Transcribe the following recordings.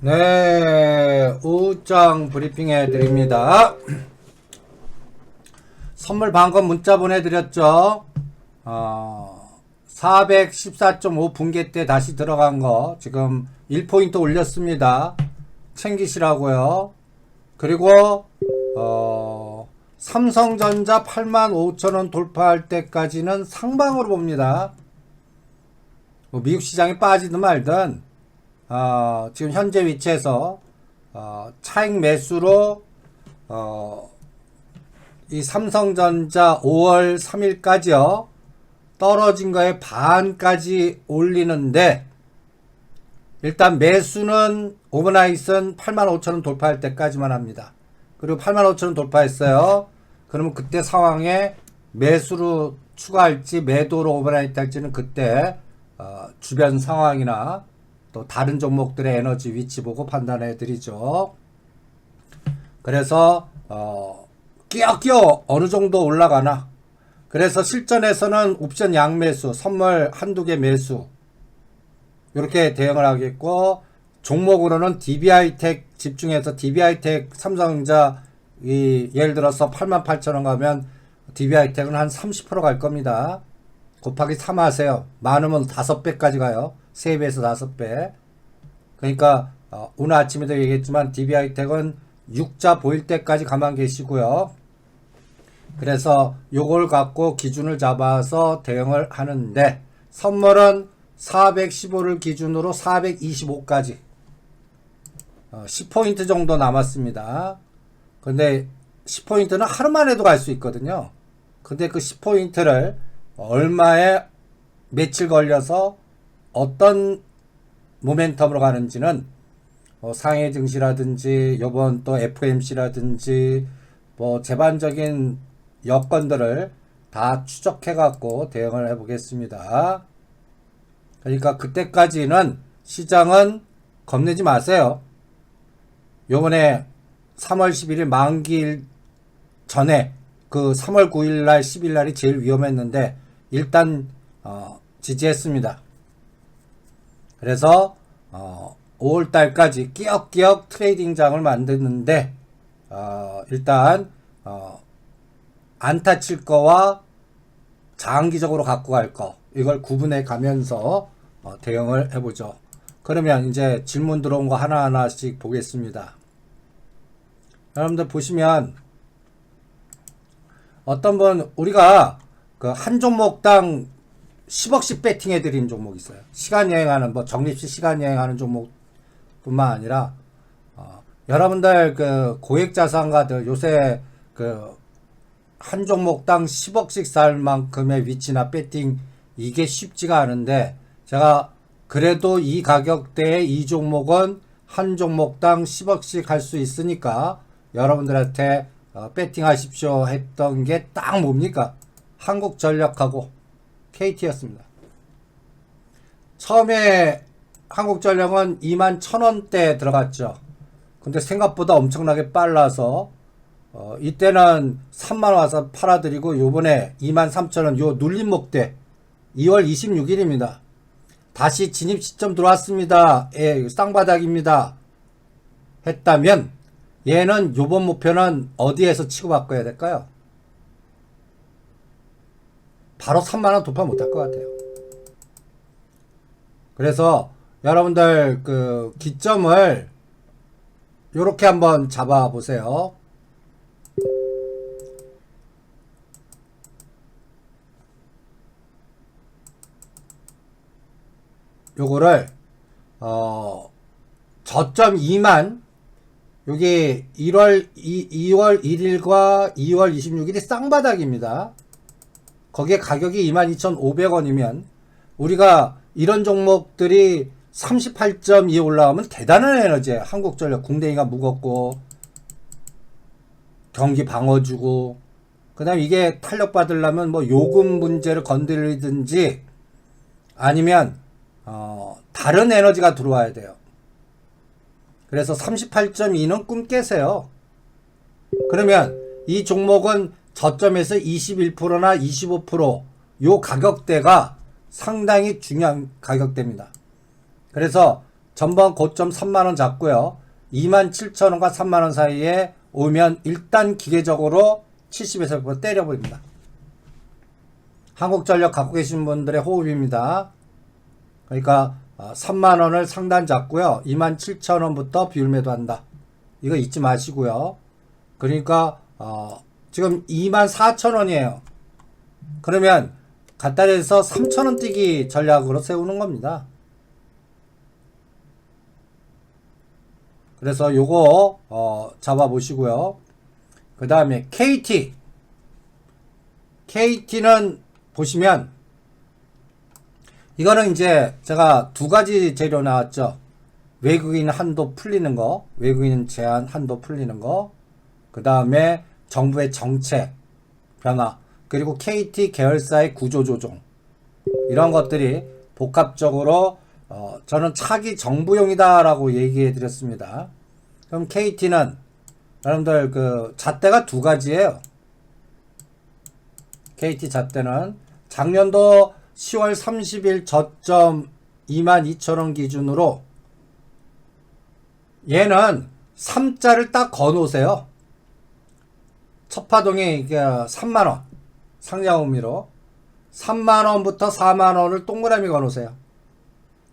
네, 우정 브리핑 해드립니다. 선물 방금 문자 보내드렸죠. 414.5 분계 때 다시 들어간 거 지금 1포인트 올렸습니다. 챙기시라고요. 그리고 삼성전자 85,000원 돌파할 때까지는 상방으로 봅니다. 뭐 미국 시장이 빠지든 말든 지금 현재 위치에서 차익 매수로 이 삼성전자 5월 3일까지요 떨어진 거에 반까지 올리는데, 일단 매수는 오버나잇은 85,000원 돌파할 때까지만 합니다. 그리고 85,000원 돌파했어요. 그러면 그때 상황에 매수로 추가할지 매도로 오버나잇 할지는 그때 주변 상황이나 또 다른 종목들의 에너지 위치 보고 판단해 드리죠. 그래서 끼어 어느 정도 올라가나. 그래서 실전에서는 옵션 양매수, 선물 한두 개 매수 이렇게 대응을 하겠고, 종목으로는 DB하이텍 집중해서 DB하이텍 삼성전자 예를 들어서 88,000원 가면 DB하이텍은 한 30% 갈 겁니다. 곱하기 3 하세요. 많으면 5배까지 가요. 3배에서 5배. 그러니까 오늘 아침에도 얘기했지만 DB하이텍은 6자 보일 때까지 가만 계시고요. 그래서 요걸 갖고 기준을 잡아서 대응을 하는데, 선물은 415를 기준으로 425까지 10포인트 정도 남았습니다. 근데 10포인트는 하루만 해도 갈 수 있거든요. 근데 그 10포인트를 얼마에 며칠 걸려서 어떤 모멘텀으로 가는지는 상해 증시라든지 요번 또 FMC라든지 뭐 제반적인 여건들을 다 추적해 갖고 대응을 해 보겠습니다. 그러니까 그때까지는 시장은 겁내지 마세요. 요번에 3월 11일 만기일 전에 그 3월 9일날 10일날이 제일 위험했는데 일단 지지했습니다. 그래서 5월달까지 끼역끼역 트레이딩장을 만드는데 일단 안타 칠 거와 장기적으로 갖고 갈 거, 이걸 구분해 가면서 대응을 해보죠. 그러면 이제 질문 들어온 거 하나하나씩 보겠습니다. 여러분들 보시면 어떤 분, 우리가 그 한 종목당 10억씩 배팅해 드린 종목 있어요. 시간 여행하는, 뭐 적립식 시간 여행하는 종목 뿐만 아니라 여러분들 그 고액 자산가들 요새 그 한 종목당 10억씩 살 만큼의 위치나 배팅, 이게 쉽지가 않은데, 제가 그래도 이 가격대에 이 종목은 한 종목당 10억씩 할 수 있으니까 여러분들한테 배팅 하십시오 했던 게 딱 뭡니까? 한국전력하고 KT였습니다. 처음에 한국전력은 21,000원대 들어갔죠. 근데 생각보다 엄청나게 빨라서 이때는 3만원 와서 팔아드리고, 요번에 23,000원 요 눌림 목대 2월 26일입니다. 다시 진입 시점 들어왔습니다. 예, 쌍바닥입니다. 했다면 얘는 요번 목표는 어디에서 치고 바꿔야 될까요? 바로 3만원 돌파 못할 것 같아요. 그래서 여러분들 그 기점을 요렇게 한번 잡아 보세요. 요거를 저점 2만, 요게 2월 1일과 2월 26일이 쌍바닥입니다. 거기에 가격이 22,500원이면 우리가 이런 종목들이 38.2 올라가면 대단한 에너지예요. 한국전력 궁뎅이가 무겁고 경기 방어주고, 그 다음에 이게 탄력 받으려면 뭐 요금 문제를 건드리든지 아니면 다른 에너지가 들어와야 돼요. 그래서 38.2는 꿈 깨세요. 그러면 이 종목은 저점에서 21%나 25% 요 가격대가 상당히 중요한 가격대입니다. 그래서 전번 고점 3만원 잡고요. 27,000원과 3만원 사이에 오면 일단 기계적으로 70에서 100% 때려버립니다. 한국전력 갖고 계신 분들의 호흡입니다. 그러니까 3만원을 상단 잡고요. 27,000원부터 비율 매도한다. 이거 잊지 마시고요. 그러니까 지금 24,000원이에요. 그러면 간단해서 3,000원 뛰기 전략으로 세우는 겁니다. 그래서 요거 잡아보시고요. 그 다음에 KT는 보시면 이거는 이제 제가 두 가지 재료 나왔죠. 외국인 한도 풀리는 거, 외국인 제한 한도 풀리는 거, 그 다음에 정부의 정책 변화, 그리고 KT 계열사의 구조 조정, 이런 것들이 복합적으로 저는 차기 정부용이다 라고 얘기해 드렸습니다. 그럼 KT는 여러분들 그 잣대가 두 가지예요. KT 잣대는 작년도 10월 30일 저점 22,000원 기준으로 얘는 3자를 딱 거놓으세요. 첫 파동이 이게 3만원 상장 의미로 3만원부터 4만원을 동그라미 거놓으세요.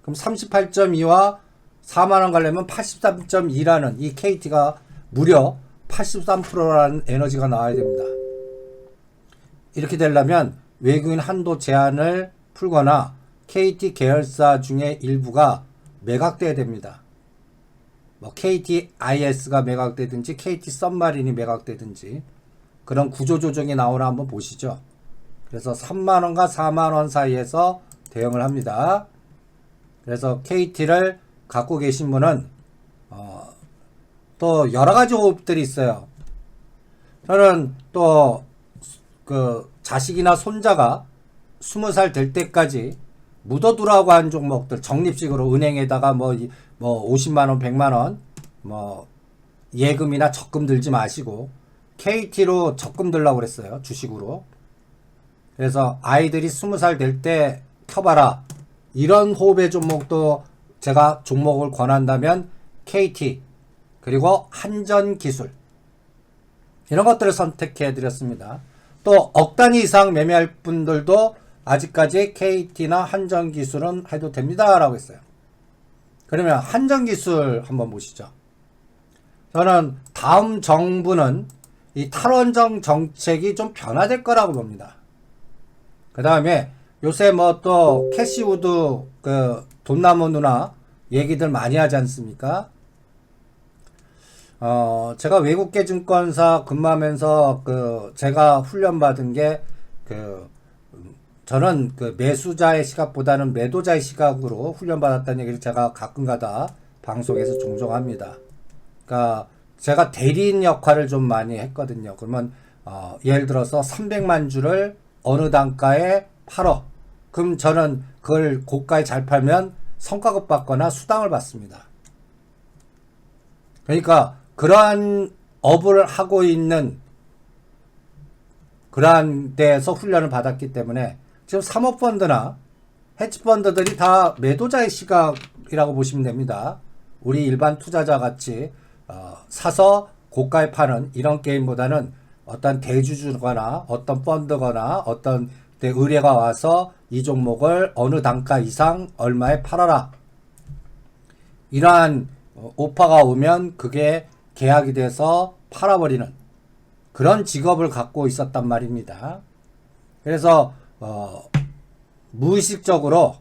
그럼 38.2와 4만원 가려면 83.2라는 이 KT가 무려 83%라는 에너지가 나와야 됩니다. 이렇게 되려면 외국인 한도 제한을 풀거나 KT 계열사 중에 일부가 매각돼야 됩니다. 뭐 KTIS가 매각되든지 KT 썸마린이 매각되든지 그런 구조조정이 나오나 한번 보시죠. 그래서 3만원과 4만원 사이에서 대응을 합니다. 그래서 KT를 갖고 계신 분은 또 여러가지 호흡들이 있어요. 저는 또 그 자식이나 손자가 20살 될 때까지 묻어두라고 한 종목들 적립식으로 은행에다가 뭐 50만원 100만원 뭐 예금이나 적금 들지 마시고 KT로 적금 들라고 그랬어요. 주식으로. 그래서 아이들이 20살 될 때 켜봐라. 이런 호흡의 종목도 제가 종목을 권한다면 KT 그리고 한전기술 이런 것들을 선택해 드렸습니다. 또 억 단위 이상 매매할 분들도 아직까지 KT나 한전기술은 해도 됩니다 라고 했어요. 그러면 한전기술 한번 보시죠. 저는 다음 정부는 이 탈원전 정책이 좀 변화될 거라고 봅니다. 그 다음에 요새 뭐 또 캐시우드 그 돈나무 누나 얘기들 많이 하지 않습니까? 제가 외국계 증권사 근무하면서 그 제가 훈련받은 게 저는 그 매수자의 시각보다는 매도자의 시각으로 훈련받았다는 얘기를 제가 가끔가다 방송에서 종종 합니다. 그러니까 제가 대리인 역할을 좀 많이 했거든요. 그러면 예를 들어서 300만 주를 어느 단가에 팔어. 그럼 저는 그걸 고가에 잘 팔면 성과급 받거나 수당을 받습니다. 그러니까 그러한 업을 하고 있는 그러한 데에서 훈련을 받았기 때문에 지금 사모펀드나 헤지펀드들이 다 매도자의 시각이라고 보시면 됩니다. 우리 일반 투자자 같이 사서 고가에 파는 이런 게임보다는 어떤 대주주거나 어떤 펀드거나 어떤 의뢰가 와서 이 종목을 어느 단가 이상 얼마에 팔아라. 이러한 오파가 오면 그게 계약이 돼서 팔아버리는 그런 직업을 갖고 있었단 말입니다. 그래서 무의식적으로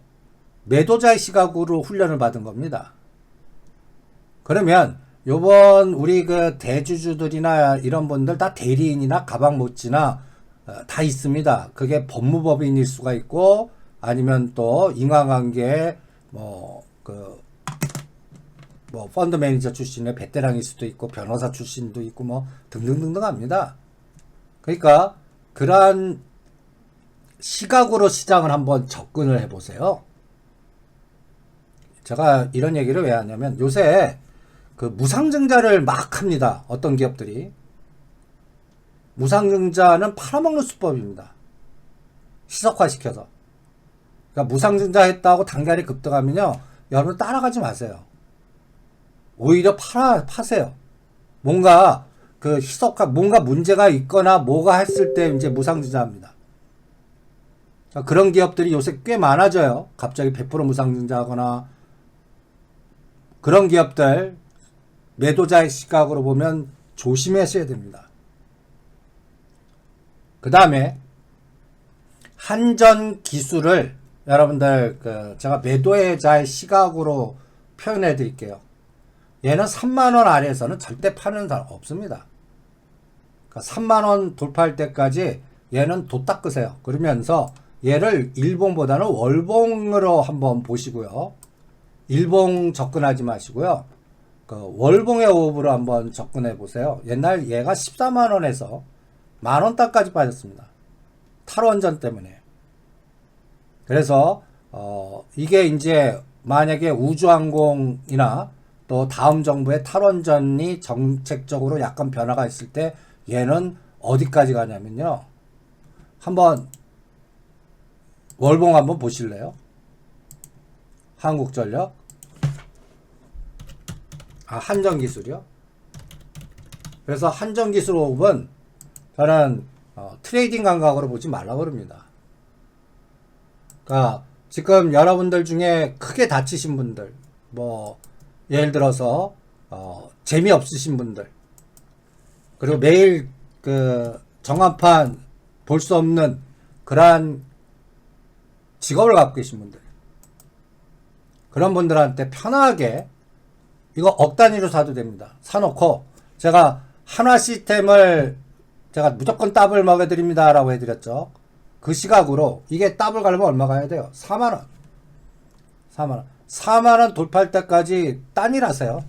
매도자의 시각으로 훈련을 받은 겁니다. 그러면 요번 우리 그 대주주들이나 이런 분들 다 대리인이나 가방못지나 다 있습니다. 그게 법무법인일 수가 있고 아니면 또 인간관계 펀드 매니저 출신의 베테랑일 수도 있고 변호사 출신도 있고 뭐 등등등등 합니다. 그러니까 그러한 시각으로 시장을 한번 접근을 해보세요. 제가 이런 얘기를 왜 하냐면 요새 그 무상증자를 막 합니다. 어떤 기업들이. 무상증자는 팔아먹는 수법입니다. 시석화시켜서. 그러니까 무상증자 했다고 단결이 급등하면요. 여러분 따라가지 마세요. 오히려 파세요. 뭔가 그 희석한 뭔가 문제가 있거나 뭐가 했을 때 이제 무상증자합니다. 그런 기업들이 요새 꽤 많아져요. 갑자기 100% 무상증자하거나 그런 기업들 매도자의 시각으로 보면 조심하셔야 됩니다. 그 다음에 한전 기술을 여러분들 제가 매도자의 시각으로 표현해 드릴게요. 얘는 3만원 아래에서는 절대 파는 사람 없습니다. 그러니까 3만원 돌파할 때까지 얘는 도 닦으세요. 그러면서 얘를 일봉보다는 월봉으로 한번 보시고요. 일봉 접근하지 마시고요. 월봉의 호흡으로 한번 접근해 보세요. 옛날 얘가 14만원에서 만원대까지 빠졌습니다. 탈원전 때문에. 그래서 이게 이제 만약에 우주항공이나 또 다음 정부의 탈원전이 정책적으로 약간 변화가 있을 때 얘는 어디까지 가냐면요. 한번 월봉 한번 보실래요? 한국전력. 한전기술이요. 그래서 한전기술 호흡은 저는 트레이딩 감각으로 보지 말라고 그럽니다. 그러니까 지금 여러분들 중에 크게 다치신 분들, 뭐 예를 들어서 재미없으신 분들, 그리고 매일 그 정한판 볼 수 없는 그러한 직업을 갖고 계신 분들, 그런 분들한테 편하게 이거 억 단위로 사도 됩니다. 사놓고 제가 한화 시스템을 제가 무조건 더블 먹여드립니다 라고 해드렸죠. 그 시각으로 이게 더블 가려면 얼마 가야 돼요? 4만원. 4만원. 4만원 돌파할 때까지 딴일하세요.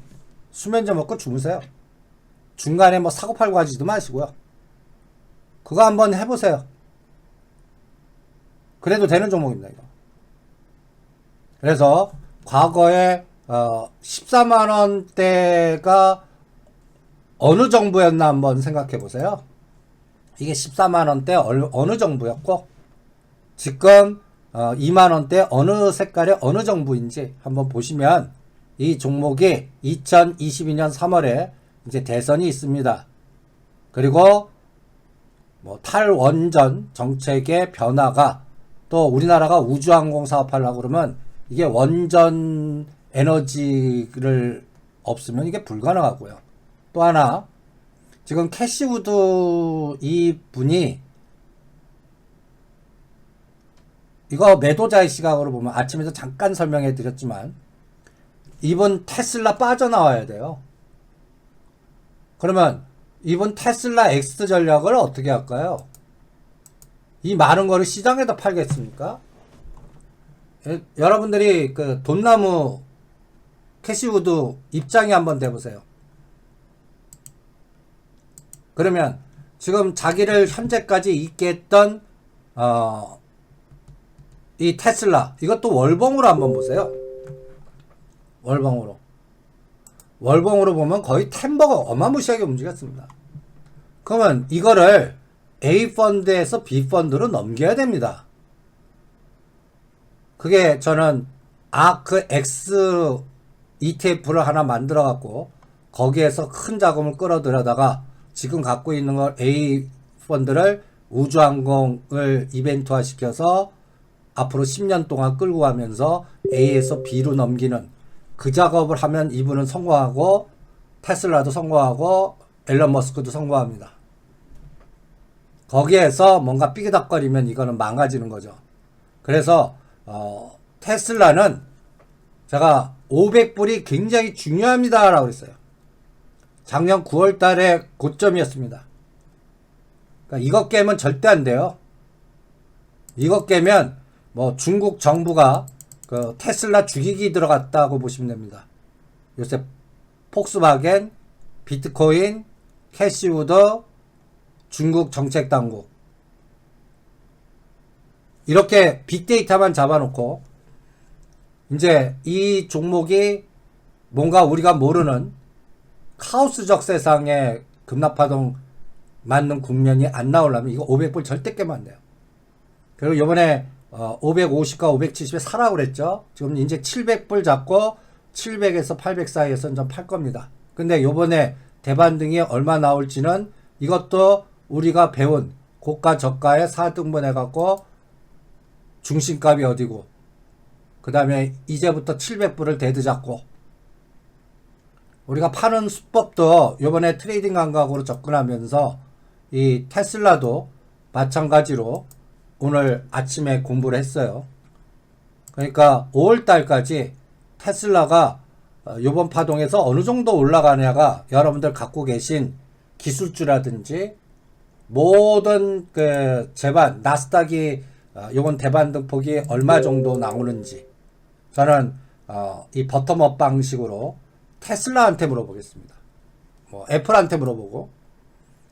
수면제 먹고 주무세요. 중간에 뭐 사고팔고 하지도 마시고요. 그거 한번 해보세요. 그래도 되는 종목입니다, 이거. 그래서 과거에 14만원대가 어느 정부였나 한번 생각해 보세요. 이게 14만원대 어느 정부였고 지금 2만원대 어느 색깔의 어느 정부인지 한번 보시면 이 종목이 2022년 3월에 이제 대선이 있습니다. 그리고 뭐 탈원전 정책의 변화가 또 우리나라가 우주항공 사업하려고 그러면 이게 원전 에너지를 없으면 이게 불가능하고요. 또 하나 지금 캐시우드 이 분이 이거 매도자의 시각으로 보면 아침에도 잠깐 설명해 드렸지만 이분 테슬라 빠져나와야 돼요. 그러면 이분 테슬라 X 전략을 어떻게 할까요? 이 많은 거를 시장에다 팔겠습니까? 여러분들이 그 돈나무 캐시우드 입장이 한번 돼보세요. 그러면 지금 자기를 현재까지 있게 했던 이 테슬라 이것도 월봉으로 한번 보세요. 월봉으로 보면 거의 템버가 어마무시하게 움직였습니다. 그러면 이거를 A 펀드에서 B 펀드로 넘겨야 됩니다. 그게 저는 아크 X ETF를 하나 만들어 갖고 거기에서 큰 자금을 끌어들여다가 지금 갖고 있는 걸 A 펀드를 우주항공을 이벤트화 시켜서 앞으로 10년 동안 끌고 가면서 A에서 B로 넘기는 그 작업을 하면 이분은 성공하고 테슬라도 성공하고 앨런 머스크도 성공합니다. 거기에서 뭔가 삐그덕거리면 이거는 망가지는 거죠. 그래서 테슬라는 제가 500불이 굉장히 중요합니다 라고 그랬어요. 작년 9월 달에 고점이었습니다. 그러니까 이거 깨면 절대 안 돼요. 이거 깨면 뭐 중국 정부가 그 테슬라 죽이기 들어갔다고 보시면 됩니다. 요새 폭스바겐, 비트코인, 캐시우드, 중국 정책 당국 이렇게 빅데이터만 잡아놓고 이제 이 종목이 뭔가 우리가 모르는 카오스적 세상에 급락파동 맞는 국면이 안 나오려면 이거 500불 절대 깨면 안 돼요. 그리고 이번에 550과 570에 사라고 그랬죠. 지금 이제 700불 잡고 700에서 800 사이에서 좀 팔 겁니다. 근데 요번에 대반등이 얼마 나올지는 이것도 우리가 배운 고가 저가에 4등분 해갖고 중심값이 어디고 그 다음에 이제부터 700불을 대드잡고 우리가 파는 수법도 요번에 트레이딩 감각으로 접근하면서 이 테슬라도 마찬가지로 오늘 아침에 공부를 했어요. 그러니까 5월달까지 테슬라가 요번 파동에서 어느 정도 올라가냐가 여러분들 갖고 계신 기술주라든지 모든 그 제반 나스닥이 요번 대반등 폭이 얼마 정도 나오는지 저는 이 버텀업 방식으로 테슬라한테 물어보겠습니다. 뭐 애플한테 물어보고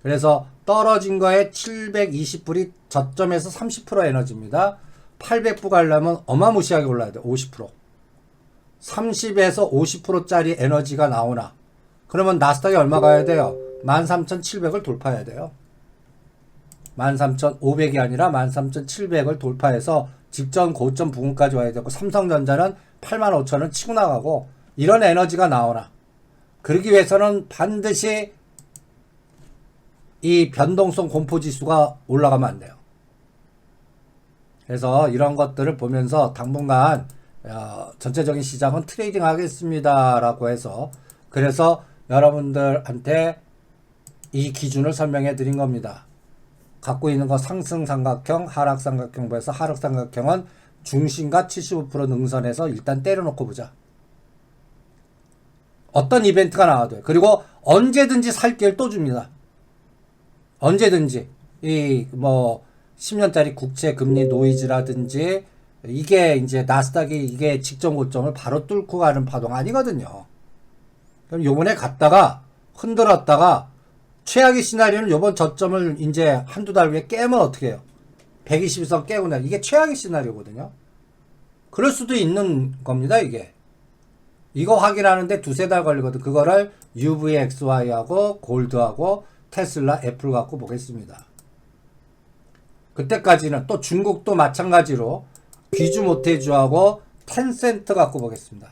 그래서 떨어진 거에 720불이 저점에서 30% 에너지입니다. 800불 가려면 어마무시하게 올라야 돼. 50%. 30에서 50%짜리 에너지가 나오나 그러면 나스닥이 얼마 가야 돼요? 13,700을 돌파해야 돼요. 13,500이 아니라 13,700을 돌파해서 직전 고점 부근까지 와야 되고 삼성전자는 85,000원 치고 나가고 이런 에너지가 나오나 그러기 위해서는 반드시 이 변동성 공포지수가 올라가면 안 돼요. 그래서 이런 것들을 보면서 당분간 전체적인 시장은 트레이딩 하겠습니다 라고 해서 그래서 여러분들한테 이 기준을 설명해 드린 겁니다. 갖고 있는 거 상승삼각형, 하락삼각형에서 하락삼각형은 중심과 75% 능선에서 일단 때려놓고 보자. 어떤 이벤트가 나와도 그리고 언제든지 살 기회를 또 줍니다. 언제든지 이 뭐 10년짜리 국채 금리 노이즈라든지 이게 이제 나스닥이 이게 직전 고점을 바로 뚫고 가는 파동 아니거든요. 그럼 요번에 갔다가 흔들었다가 최악의 시나리오는 요번 저점을 이제 한두 달 후에 깨면 어떻게 해요? 120선 깨고 나 이게 최악의 시나리오거든요. 그럴 수도 있는 겁니다, 이게. 이거 확인하는데 두세 달 걸리거든. 그거를 UVXY하고 골드하고 테슬라, 애플 갖고 보겠습니다. 그때까지는 또 중국도 마찬가지로 귀주 모태주하고 텐센트 갖고 보겠습니다.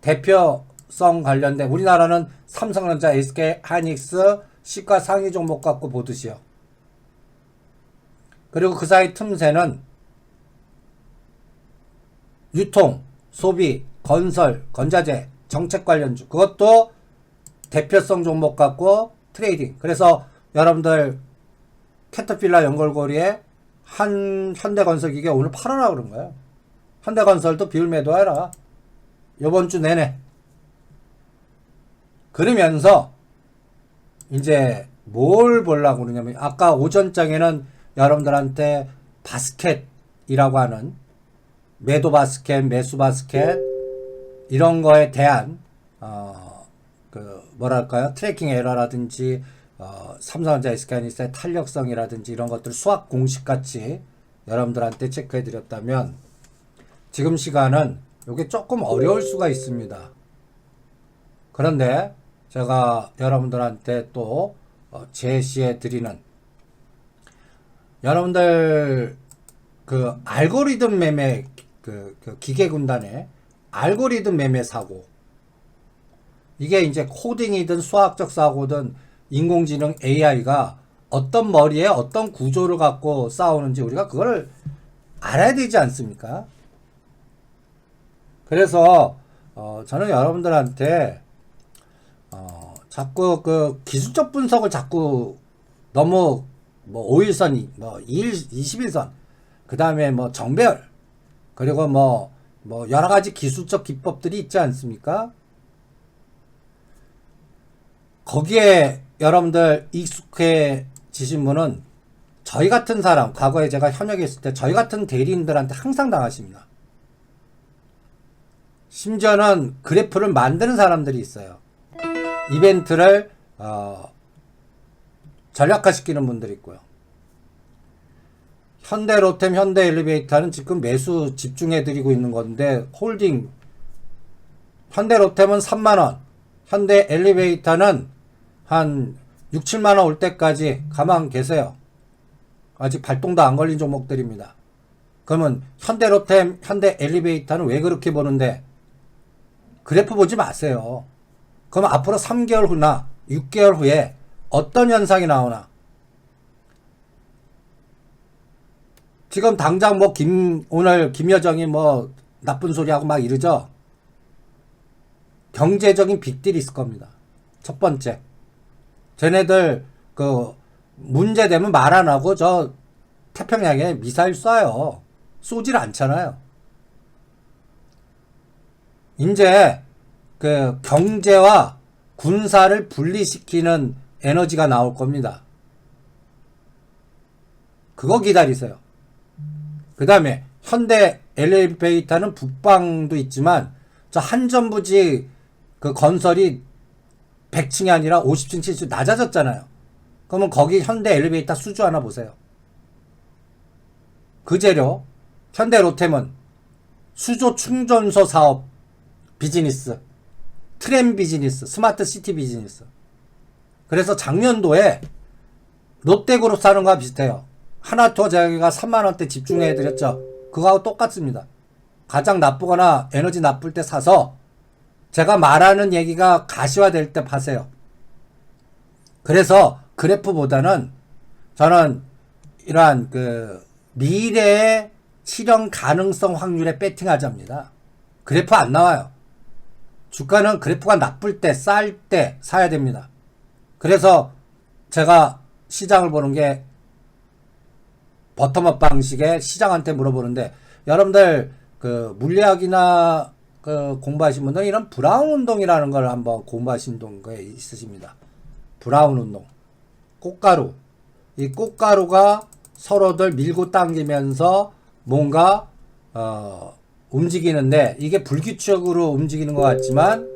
대표성 관련된 우리나라는 삼성전자, SK 하이닉스 시가 상위 종목 갖고 보듯이요. 그리고 그 사이 틈새는 유통, 소비, 건설, 건자재, 정책 관련주 그것도 대표성 종목 갖고 트레이딩. 그래서 여러분들 캐터필라 연결고리에 현대건설 기계 오늘 팔아라 그런 거예요. 현대건설도 비율 매도해라. 요번 주 내내. 그러면서 이제 뭘 보려고 그러냐면 아까 오전장에는 여러분들한테 바스켓이라고 하는 매도 바스켓, 매수 바스켓 이런 거에 대한 뭐랄까요? 트래킹 에러라든지 삼성전자 SK하이닉스의 탄력성이라든지 이런 것들 수학 공식 같이 여러분들한테 체크해 드렸다면 지금 시간은 이게 조금 어려울 수가 있습니다. 그런데 제가 여러분들한테 또 제시해 드리는 여러분들 그 알고리즘 매매 그 기계 군단의 알고리즘 매매 사고 이게 이제 코딩이든 수학적 사고든 인공지능 AI가 어떤 머리에 어떤 구조를 갖고 싸우는지 우리가 그걸 알아야 되지 않습니까? 그래서 저는 여러분들한테 자꾸 그 기술적 분석을 자꾸 너무 뭐 5일선, 뭐 21선, 그 다음에 뭐 정배열, 그리고 뭐 여러 가지 기술적 기법들이 있지 않습니까? 거기에 여러분들 익숙해지신 분은 저희 같은 사람, 과거에 제가 현역에 있을 때 저희 같은 대리인들한테 항상 당하십니다. 심지어는 그래프를 만드는 사람들이 있어요. 이벤트를 전략화시키는 분들이 있고요. 현대로템, 현대엘리베이터는 지금 매수 집중해드리고 있는 건데 홀딩 현대로템은 3만원, 현대엘리베이터는 한 6, 7만원 올 때까지 가만 계세요. 아직 발동도 안 걸린 종목들입니다. 그러면 현대로템, 현대엘리베이터는 왜 그렇게 보는데 그래프 보지 마세요. 그럼 앞으로 3개월 후나 6개월 후에 어떤 현상이 나오나. 지금 당장 뭐 오늘 김여정이 뭐 나쁜 소리하고 막 이러죠. 경제적인 빅딜이 있을 겁니다. 첫 번째. 쟤네들 그 문제되면 말 안 하고 저 태평양에 미사일 쏴요. 쏘질 않잖아요. 이제 그 경제와 군사를 분리시키는 에너지가 나올 겁니다. 그거 기다리세요. 그 다음에 현대 엘리베이터는 북방도 있지만 저 한전부지 그 건설이 100층이 아니라 50층, 70층 낮아졌잖아요. 그러면 거기 현대 엘리베이터 수주 하나 보세요. 그 재료 현대 로템은 수조 충전소 사업 비즈니스, 트램 비즈니스, 스마트 시티 비즈니스. 그래서 작년도에 롯데그룹 사는 거와 비슷해요. 하나투어 저희가 3만원대 집중해드렸죠. 그거하고 똑같습니다. 가장 나쁘거나 에너지 나쁠 때 사서 제가 말하는 얘기가 가시화될 때 파세요. 그래서 그래프보다는 저는 이러한 그 미래의 실현 가능성 확률에 배팅하자입니다. 그래프 안 나와요. 주가는 그래프가 나쁠 때, 쌀 때 사야 됩니다. 그래서 제가 시장을 보는 게 버텀업 방식의 시장한테 물어보는데, 여러분들 그 물리학이나 그 공부하신 분들은 이런 브라운 운동이라는 걸 한번 공부하신 게 있으십니다. 브라운 운동. 꽃가루. 이 꽃가루가 서로들 밀고 당기면서 뭔가 움직이는데, 이게 불규칙으로 움직이는 것 같지만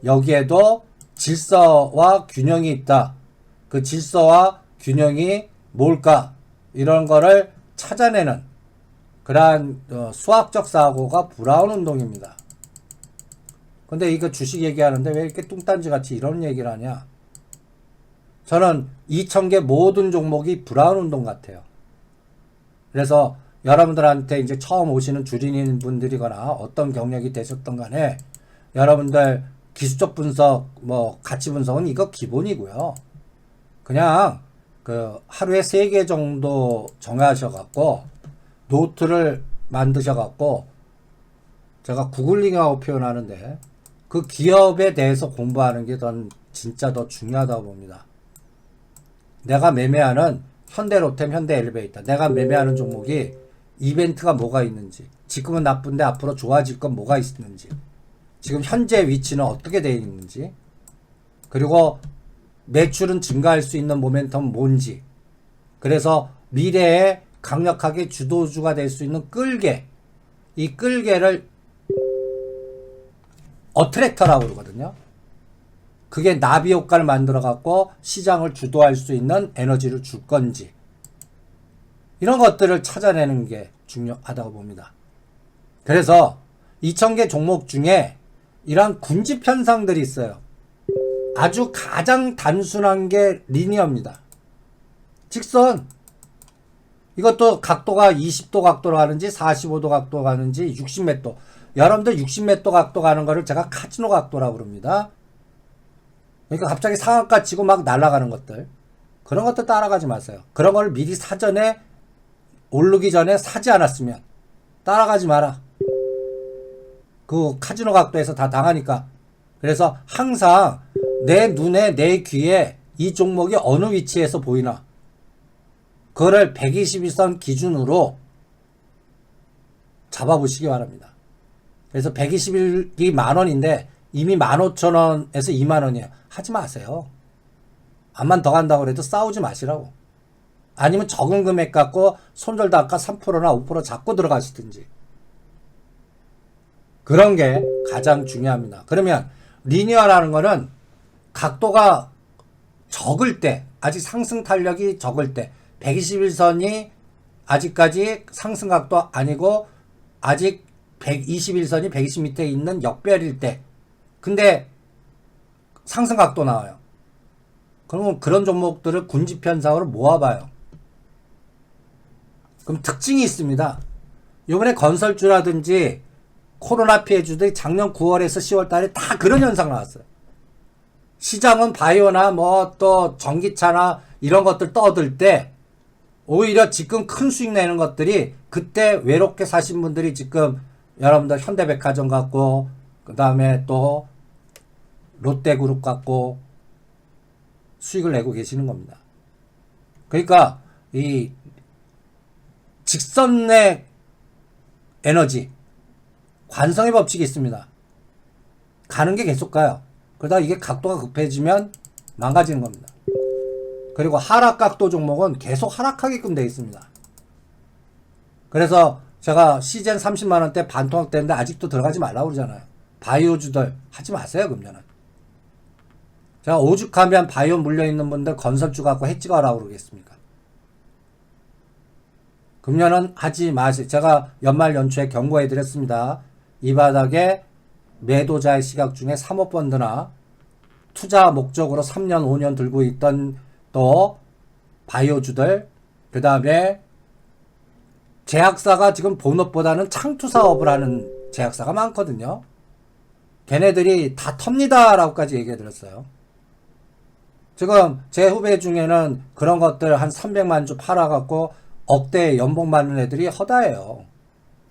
여기에도 질서와 균형이 있다. 그 질서와 균형이 뭘까? 이런 거를 찾아내는 그러한 수학적 사고가 브라운 운동입니다. 근데 이거 주식 얘기하는데 왜 이렇게 뚱딴지 같이 이런 얘기를 하냐? 저는 2,000개 모든 종목이 브라운 운동 같아요. 그래서 여러분들한테 이제 처음 오시는 주린인 분들이거나 어떤 경력이 되셨던 간에 여러분들 기술적 분석, 뭐 가치 분석은 이거 기본이고요. 그냥 그 하루에 3개 정도 정하셔갖고 노트를 만드셔갖고, 제가 구글링하고 표현하는데 그 기업에 대해서 공부하는 게 진짜 더 중요하다고 봅니다. 내가 매매하는 현대로템, 현대엘리베이터, 내가 매매하는 종목이 이벤트가 뭐가 있는지, 지금은 나쁜데 앞으로 좋아질 건 뭐가 있는지, 지금 현재 위치는 어떻게 되어 있는지, 그리고 매출은 증가할 수 있는 모멘텀은 뭔지, 그래서 미래에 강력하게 주도주가 될 수 있는 끌개, 이 끌개를 어트랙터라고 그러거든요. 그게 나비 효과를 만들어 갖고 시장을 주도할 수 있는 에너지를 줄 건지, 이런 것들을 찾아내는 게 중요하다고 봅니다. 그래서 2,000개 종목 중에 이러한 군집 현상들이 있어요. 아주 가장 단순한 게 리니어입니다. 직선. 이것도 각도가 20도 각도로 가는지 45도 각도로 가는지 60몇 도. 여러분들 60몇 도 각도 가는 거를 제가 카지노 각도라고 그럽니다. 그러니까 갑자기 상한가 치고 막 날아가는 것들. 그런 것들 따라가지 마세요. 그런 걸 미리 사전에 오르기 전에 사지 않았으면 따라가지 마라. 그 카지노 각도에서 다 당하니까. 그래서 항상 내 눈에 내 귀에 이 종목이 어느 위치에서 보이나, 그거를 121선 기준으로 잡아보시기 바랍니다. 그래서 121이 만원인데 이미 15,000원에서 2만원이에요. 하지 마세요. 암만 더 간다고 해도 싸우지 마시라고. 아니면 적은 금액 갖고 손절도 아까 3%나 5% 잡고 들어가시든지. 그런 게 가장 중요합니다. 그러면 리니어라는 거는 각도가 적을 때, 아직 상승 탄력이 적을 때, 121선이 아직까지 상승 각도 아니고 아직 121선이 120 밑에 있는 역별일 때, 근데 상승 각도 나와요. 그러면 그런 종목들을 군집 현상으로 모아봐요. 그럼 특징이 있습니다. 요번에 건설주라든지 코로나 피해주들이 작년 9월에서 10월 달에 다 그런 현상 나왔어요. 시장은 바이오나 뭐 또 전기차나 이런 것들 떠들 때 오히려 지금 큰 수익 내는 것들이 그때 외롭게 사신 분들이 지금 여러분들 현대백화점 갖고 그 다음에 또 롯데그룹 갖고 수익을 내고 계시는 겁니다. 그러니까 이 직선의 에너지 관성의 법칙이 있습니다. 가는 게 계속 가요. 그러다 이게 각도가 급해지면 망가지는 겁니다. 그리고 하락각도 종목은 계속 하락하게끔 되어 있습니다. 그래서 제가 시젠 30만원대 반토막 되는데 아직도 들어가지 말라고 그러잖아요. 바이오주들 하지 마세요. 금년은 제가 오죽하면 바이오 물려있는 분들 건설주 갖고 해찍어라고 그러겠습니까? 금년은 하지 마세요. 제가 연말 연초에 경고해 드렸습니다. 이 바닥에 매도자의 시각 중에 사모펀드나 투자 목적으로 3년 5년 들고 있던 또 바이오주들, 그 다음에 제약사가 지금 본업보다는 창투 사업을 하는 제약사가 많거든요. 걔네들이 다 텁니다 라고까지 얘기해 드렸어요. 지금 제 후배 중에는 그런 것들 한 300만 주 팔아갖고 억대 연봉 받는 애들이 허다해요.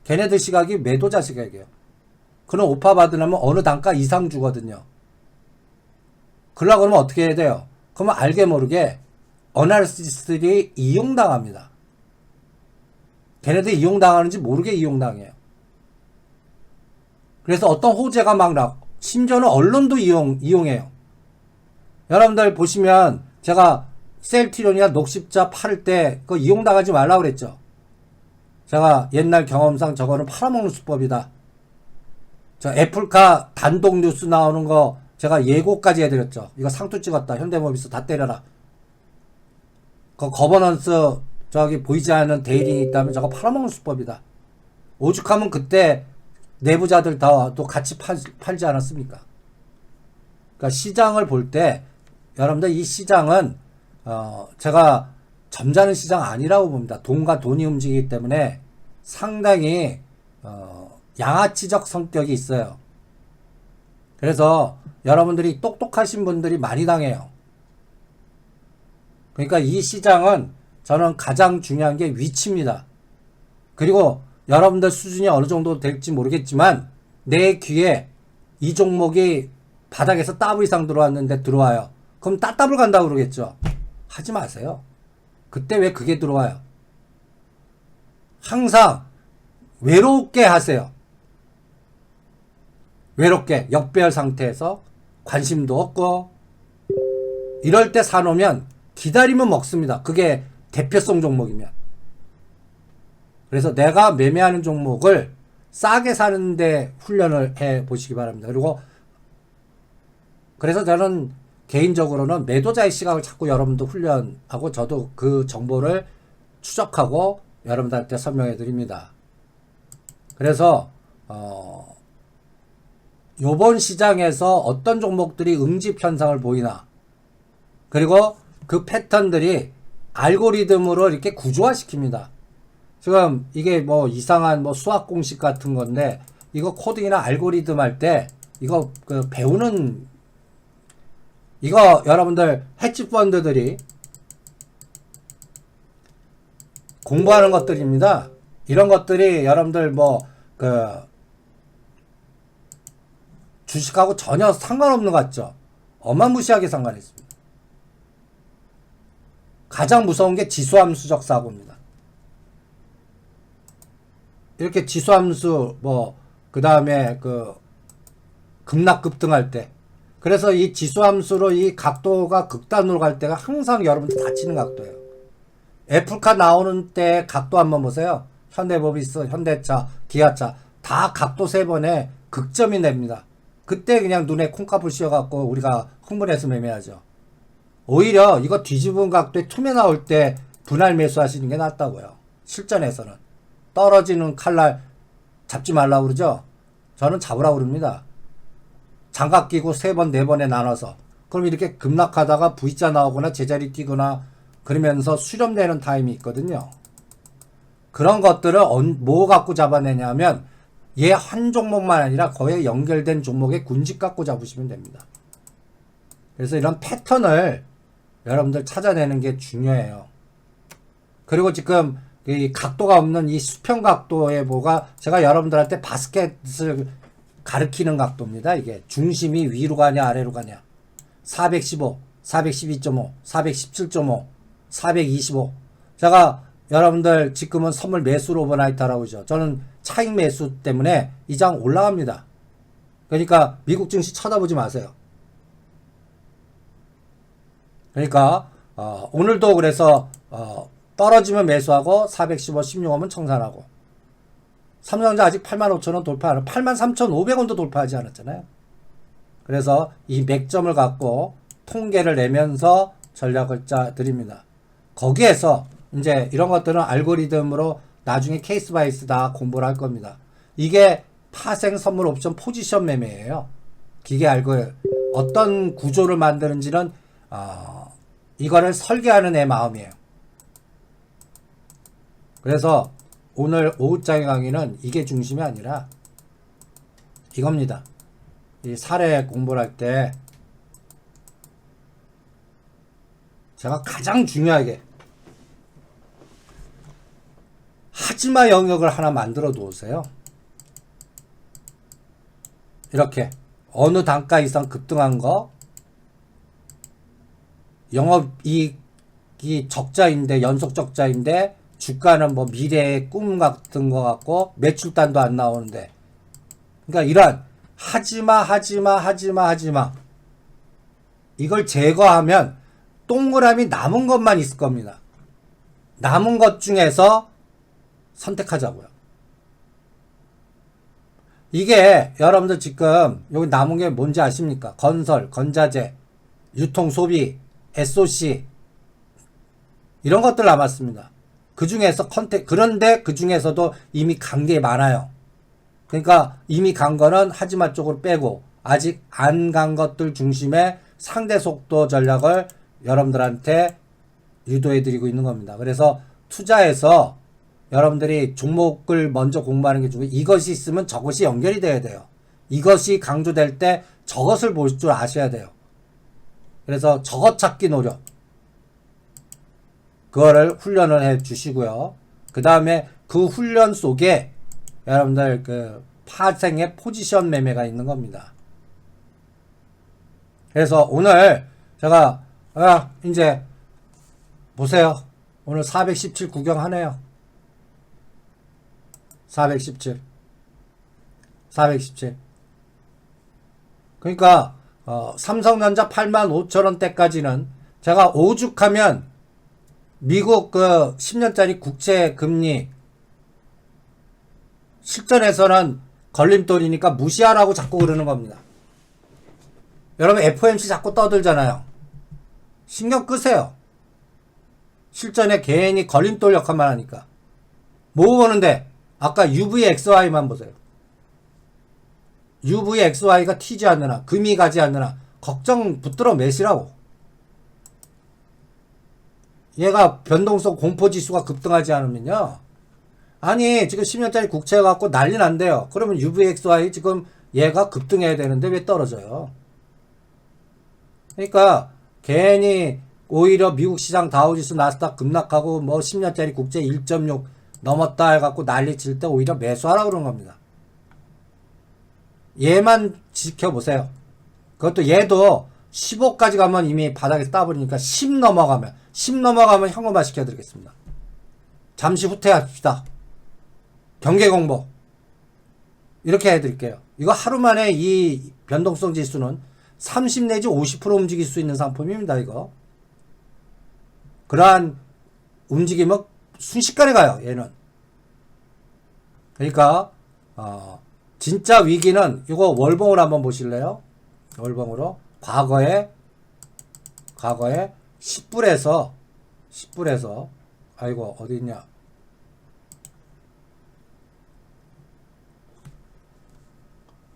걔네들 시각이 매도자 시각이에요. 그런 오파 받으려면 어느 단가 이상 주거든요. 그러려고 그러면 어떻게 해야 돼요? 그러면 알게 모르게 어나리스트들이 이용당합니다. 걔네들 이용당하는지 모르게 이용당해요. 그래서 어떤 호재가 막 나고 심지어는 언론도 이용해요. 여러분들 보시면 제가 셀트리온이나 녹십자 팔을 때 그거 이용당하지 말라고 그랬죠. 제가 옛날 경험상 저거는 팔아먹는 수법이다. 저 애플카 단독 뉴스 나오는 거 제가 예고까지 해드렸죠. 이거 상투 찍었다. 현대모비스 다 때려라. 그 거버넌스 저기 보이지 않는 대일이 있다면 저거 팔아먹는 수법이다. 오죽하면 그때 내부자들 다 또 같이 팔지 않았습니까? 그러니까 시장을 볼 때 여러분들 이 시장은 제가 점잖은 시장 아니라고 봅니다. 돈과 돈이 움직이기 때문에 상당히 양아치적 성격이 있어요. 그래서 여러분들이 똑똑하신 분들이 많이 당해요. 그러니까 이 시장은 저는 가장 중요한 게 위치입니다. 그리고 여러분들 수준이 어느 정도 될지 모르겠지만 내 귀에 이 종목이 바닥에서 더블 이상 들어왔는데 들어와요. 그럼 따따블 간다고 그러겠죠. 하지 마세요. 그때 왜 그게 들어와요? 항상 외롭게 하세요. 외롭게 역배열 상태에서 관심도 없고 이럴 때 사놓으면 기다리면 먹습니다. 그게 대표성 종목이면. 그래서 내가 매매하는 종목을 싸게 사는데 훈련을 해 보시기 바랍니다. 그리고 그래서 저는 개인적으로는 매도자의 시각을 자꾸 여러분도 훈련하고 저도 그 정보를 추적하고 여러분들한테 설명해 드립니다. 그래서 요번 시장에서 어떤 종목들이 응집 현상을 보이나, 그리고 그 패턴들이 알고리즘으로 이렇게 구조화 시킵니다. 지금 이게 뭐 이상한 뭐 수학 공식 같은 건데 이거 코딩이나 알고리즘 할 때 이거 그 배우는 이거 여러분들 헤지펀드들이 공부하는 것들입니다. 이런 것들이 여러분들 뭐 그 주식하고 전혀 상관없는 것 같죠? 어마무시하게 상관있습니다. 가장 무서운 게 지수함수적 사고입니다. 이렇게 지수함수 뭐 그 다음에 그 급락 급등할 때, 그래서 이 지수함수로 이 각도가 극단으로 갈 때가 항상 여러분들 다치는 각도예요. 애플카 나오는 때 각도 한번 보세요. 현대모비스, 현대차, 기아차 다 각도 3번에 극점이 냅니다. 그때 그냥 눈에 콩가풀 씌워갖고 우리가 흥분해서 매매하죠. 오히려 이거 뒤집은 각도에 틈에 나올 때 분할 매수하시는 게 낫다고요. 실전에서는 떨어지는 칼날 잡지 말라고 그러죠. 저는 잡으라고 그럽니다. 장갑 끼고 3번 4번에 나눠서, 그럼 이렇게 급락하다가 V자 나오거나 제자리 뛰거나 그러면서 수렴되는 타임이 있거든요. 그런 것들을 뭐 갖고 잡아내냐면 얘 한 종목만 아니라 거의 연결된 종목의 군집 갖고 잡으시면 됩니다. 그래서 이런 패턴을 여러분들 찾아내는 게 중요해요. 그리고 지금 이 각도가 없는 이 수평 각도의 뭐가 제가 여러분들한테 바스켓을 가리키는 각도입니다. 이게 중심이 위로 가냐 아래로 가냐. 415, 412.5, 417.5, 425. 제가 여러분들 지금은 선물 매수로 오버나이트 하라고 그러죠. 저는 차익 매수 때문에 이 장 올라갑니다. 그러니까 미국 증시 쳐다보지 마세요. 그러니까 오늘도 그래서 떨어지면 매수하고 415, 16원은 청산하고 삼성전자 아직 85,000원 돌파하는 83,500원도 돌파하지 않았잖아요. 그래서 이 맥점을 갖고 통계를 내면서 전략을 짜 드립니다. 거기에서 이제 이런 것들은 알고리즘으로 나중에 케이스 바이스 다 공부를 할 겁니다. 이게 파생 선물 옵션 포지션 매매예요. 기계 알고 어떤 구조를 만드는지는 이거를 설계하는 애 마음이에요. 그래서 오늘 오후장의 강의는 이게 중심이 아니라 이겁니다. 이 사례 공부를 할 때 제가 가장 중요하게 하지마 영역을 하나 만들어 놓으세요. 이렇게 어느 단가 이상 급등한 거 영업이익이 적자인데 연속 적자인데 주가는 뭐 미래의 꿈 같은 거 같고 매출단도 안 나오는데 그러니까 이런 하지마 이걸 제거하면 동그라미 남은 것만 있을 겁니다. 남은 것 중에서 선택하자고요. 이게 여러분들 지금 여기 남은 게 뭔지 아십니까? 건설, 건자재, 유통, 소비, SOC 이런 것들 남았습니다. 그 중에서 그런데 그 중에서도 이미 간 게 많아요. 그러니까 이미 간 거는 하지마 쪽으로 빼고 아직 안 간 것들 중심의 상대 속도 전략을 여러분들한테 유도해 드리고 있는 겁니다. 그래서 투자해서 여러분들이 종목을 먼저 공부하는 게 중요해요. 이것이 있으면 저것이 연결이 돼야 돼요. 이것이 강조될 때 저것을 볼 줄 아셔야 돼요. 그래서 저것 찾기 노력. 그거를 훈련을 해 주시고요. 그 다음에 그 훈련 속에 여러분들 그 파생의 포지션 매매가 있는 겁니다. 그래서 오늘 제가 이제 보세요. 오늘 417 구경하네요. 417. 그러니까 삼성전자 85,000원대까지는 제가 오죽하면 미국 그 10년짜리 국채 금리 실전에서는 걸림돌이니까 무시하라고 자꾸 그러는 겁니다. 여러분 FOMC 자꾸 떠들잖아요. 신경 끄세요. 실전에 괜히 걸림돌 역할만 하니까. 뭐 보는데 아까 UVXY만 보세요. UVXY가 튀지 않느나 금이 가지 않느나 걱정 붙들어 매시라고. 얘가 변동성 공포지수가 급등하지 않으면요. 아니 지금 10년짜리 국채 갖고 난리 난대요. 그러면 UVXY 지금 얘가 급등해야 되는데 왜 떨어져요? 그러니까 괜히 오히려 미국 시장 다우지수 나스닥 급락하고 뭐 10년짜리 국채 1.6 넘었다 해갖고 난리 칠 때 오히려 매수하라고 그런 겁니다. 얘만 지켜보세요. 그것도 얘도 15까지 가면 이미 바닥에서 따버리니까 10 넘어가면 현금화 시켜드리겠습니다. 잠시 후퇴합시다. 경계 공보 이렇게 해드릴게요. 이거 하루 만에 이 변동성 지수는 30 내지 50% 움직일 수 있는 상품입니다. 이거 그러한 움직임은 순식간에 가요. 얘는 그러니까 진짜 위기는 이거 월봉으로 한번 보실래요? 월봉으로 과거에 10불에서 아이고 어디 있냐?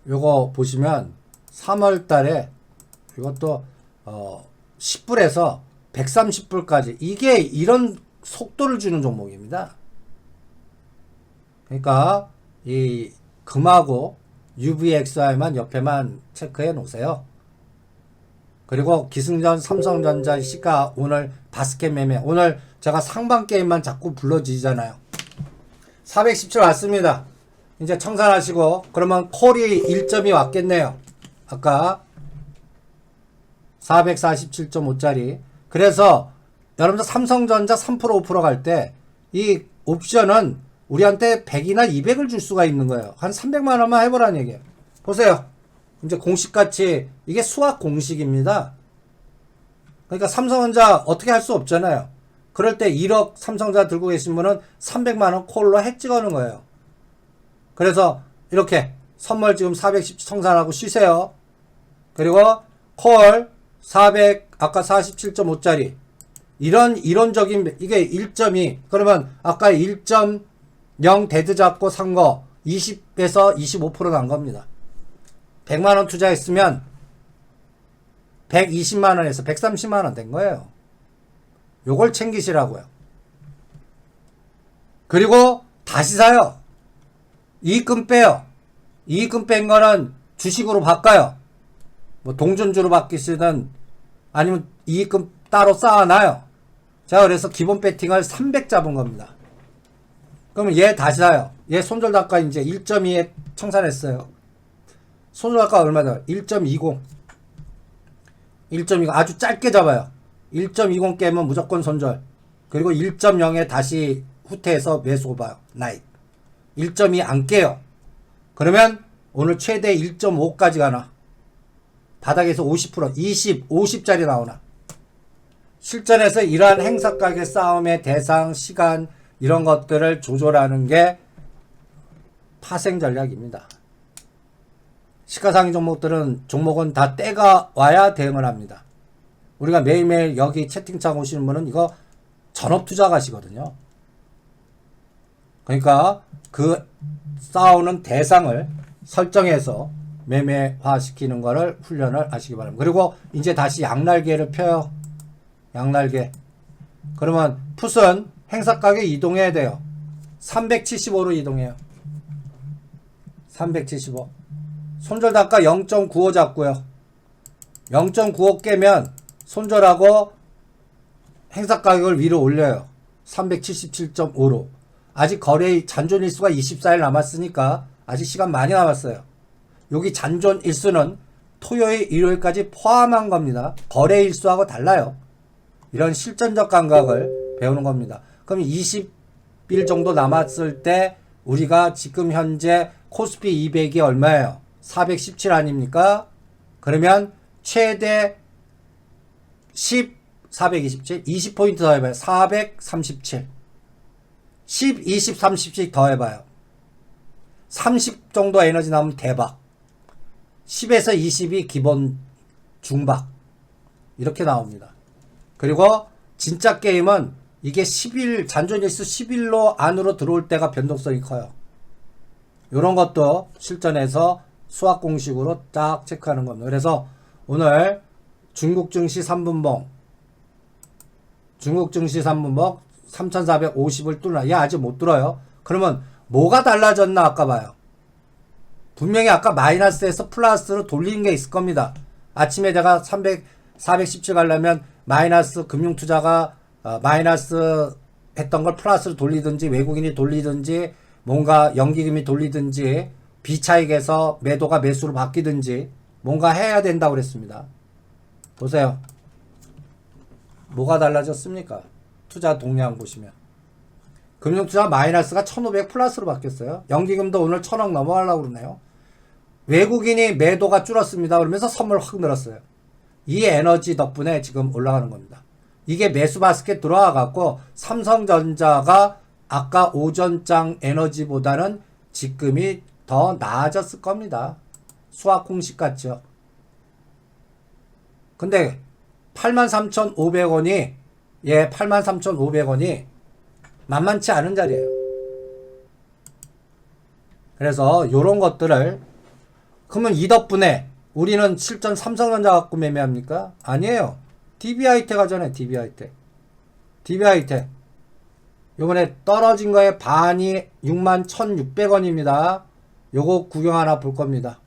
요거 보시면 3월 달에 이것도 10불에서 130불까지 이게 이런 속도를 주는 종목입니다. 그러니까 이 금하고 UVXY만 옆에만 체크해 놓으세요. 그리고 기승전 삼성전자 시가 오늘 바스켓 매매, 오늘 제가 상방 게임만 자꾸 불러주잖아요. 417 왔습니다. 이제 청산하시고, 그러면 콜이 1점이 왔겠네요. 아까 447.5짜리. 그래서 여러분들 삼성전자 3% 5% 갈 때 이 옵션은 우리한테 100이나 200을 줄 수가 있는 거예요. 한 300만 원만 해보라는 얘기예요. 보세요. 이제 공식같이 이게 수학 공식입니다. 그러니까 삼성전자 어떻게 할 수 없잖아요. 그럴 때 1억 삼성전자 들고 계신 분은 300만 원 콜로 핵 찍어놓은 거예요. 그래서 이렇게 선물 지금 410 청산하고 쉬세요. 그리고 콜 400 아까 47.5짜리 이런 이론적인 이게 1.2 그러면 아까 1.0 데드 잡고 산 거 20에서 25% 난 겁니다. 100만 원 투자했으면 120만 원에서 130만 원 된 거예요. 요걸 챙기시라고요. 그리고 다시 사요. 이익금 빼요. 이익금 뺀 거는 주식으로 바꿔요. 뭐 동전주로 바뀌시든 아니면 이익금 따로 쌓아놔요. 자, 그래서 기본 배팅을 300 잡은 겁니다. 그러면 얘 다시 사요. 얘 손절단가 이제 1.2에 청산했어요. 손절단가 얼마다? 1.20. 1.20 아주 짧게 잡아요. 1.20 깨면 무조건 손절. 그리고 1.0에 다시 후퇴해서 매수 봐요. 나이. 1.2 안 깨요. 그러면 오늘 최대 1.5까지 가나? 바닥에서 50%, 20, 50짜리 나오나? 실전에서 이러한 행사 가격 싸움의 대상, 시간 이런 것들을 조절하는 게 파생 전략입니다. 시가상위 종목은 다 때가 와야 대응을 합니다. 우리가 매일매일 여기 채팅창 오시는 분은 이거 전업 투자 가시거든요. 그러니까 그 싸우는 대상을 설정해서 매매화 시키는 거를 훈련을 하시기 바랍니다. 그리고 이제 다시 양날개를 펴요. 양날개. 그러면 풋은 행사 가격 이동해야 돼요. 375로 이동해요. 375. 손절단가 0.95 잡고요. 0.95 깨면 손절하고 행사 가격을 위로 올려요. 377.5로. 아직 거래 잔존 일수가 24일 남았으니까 아직 시간 많이 남았어요. 여기 잔존 일수는 토요일, 일요일까지 포함한 겁니다. 거래 일수하고 달라요. 이런 실전적 감각을 배우는 겁니다. 그럼 20일 정도 남았을 때 우리가 지금 현재 코스피 200이 얼마예요? 417 아닙니까? 그러면 최대 427, 20포인트 더 해봐요. 437. 10, 20, 30씩 더 해봐요. 30 정도 에너지 나오면 대박. 10에서 20이 기본 중박. 이렇게 나옵니다. 그리고 진짜 게임은 이게 10일, 잔존일수 10일로 안으로 들어올 때가 변동성이 커요. 이런 것도 실전에서 수학 공식으로 딱 체크하는 겁니다. 그래서 오늘 중국 증시 3분봉 3,450을 뚫나? 얘 아직 못 뚫어요. 그러면 뭐가 달라졌나 아까 봐요. 분명히 아까 마이너스에서 플러스로 돌리는 게 있을 겁니다. 아침에 내가 417 가려면 마이너스 금융투자가 마이너스 했던 걸 플러스로 돌리든지 외국인이 돌리든지 뭔가 연기금이 돌리든지 비차익에서 매도가 매수로 바뀌든지 뭔가 해야 된다고 그랬습니다. 보세요. 뭐가 달라졌습니까? 투자 동향 보시면 금융투자 마이너스가 1500 플러스로 바뀌었어요. 연기금도 오늘 1000억 넘어가려고 그러네요. 외국인이 매도가 줄었습니다. 그러면서 선물 확 늘었어요. 이 에너지 덕분에 지금 올라가는 겁니다. 이게 매수 바스켓 들어와 갖고 삼성전자가 아까 오전장 에너지보다는 지금이 더 나아졌을 겁니다. 수학 공식 같죠. 근데 83,500원이 83,500원이 만만치 않은 자리예요. 그래서 요런 것들을 그러면 이 덕분에 우리는 실전 삼성전자 갖고 매매합니까? 아니에요. DBIT 가잖아요. DBIT 요번에 떨어진 거에 반이 61,600원입니다. 요거 구경 하나 볼 겁니다.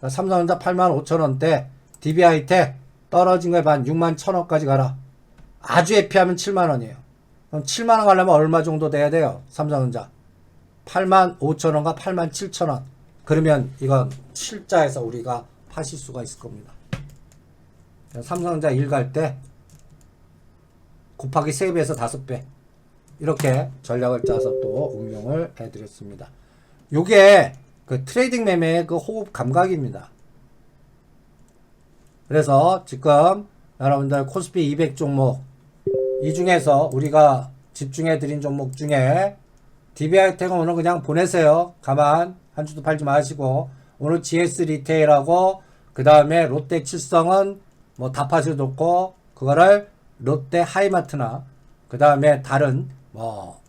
삼성전자 85,000원대 DB하이텍 떨어진 거에 반 61,000원까지 가라. 아주 해피하면 7만원이에요. 그럼 7만원 가려면 얼마 정도 돼야 돼요? 삼성전자 85,000원과 87,000원. 그러면 이건 실자에서 우리가 파실 수가 있을 겁니다. 삼성전자 1 갈 때 곱하기 3배에서 5배 이렇게 전략을 짜서 또 응용을 해드렸습니다. 요게 그 트레이딩 매매의 그 호흡 감각입니다. 그래서 지금 여러분들 코스피 200 종목 이 중에서 우리가 집중해 드린 종목 중에 DB하이텍은 오늘 그냥 보내세요. 가만 한 주도 팔지 마시고 오늘 GS 리테일하고 그 다음에 롯데 칠성은 뭐 다 파셔도 좋고 그거를 롯데 하이마트나 그 다음에 다른 뭐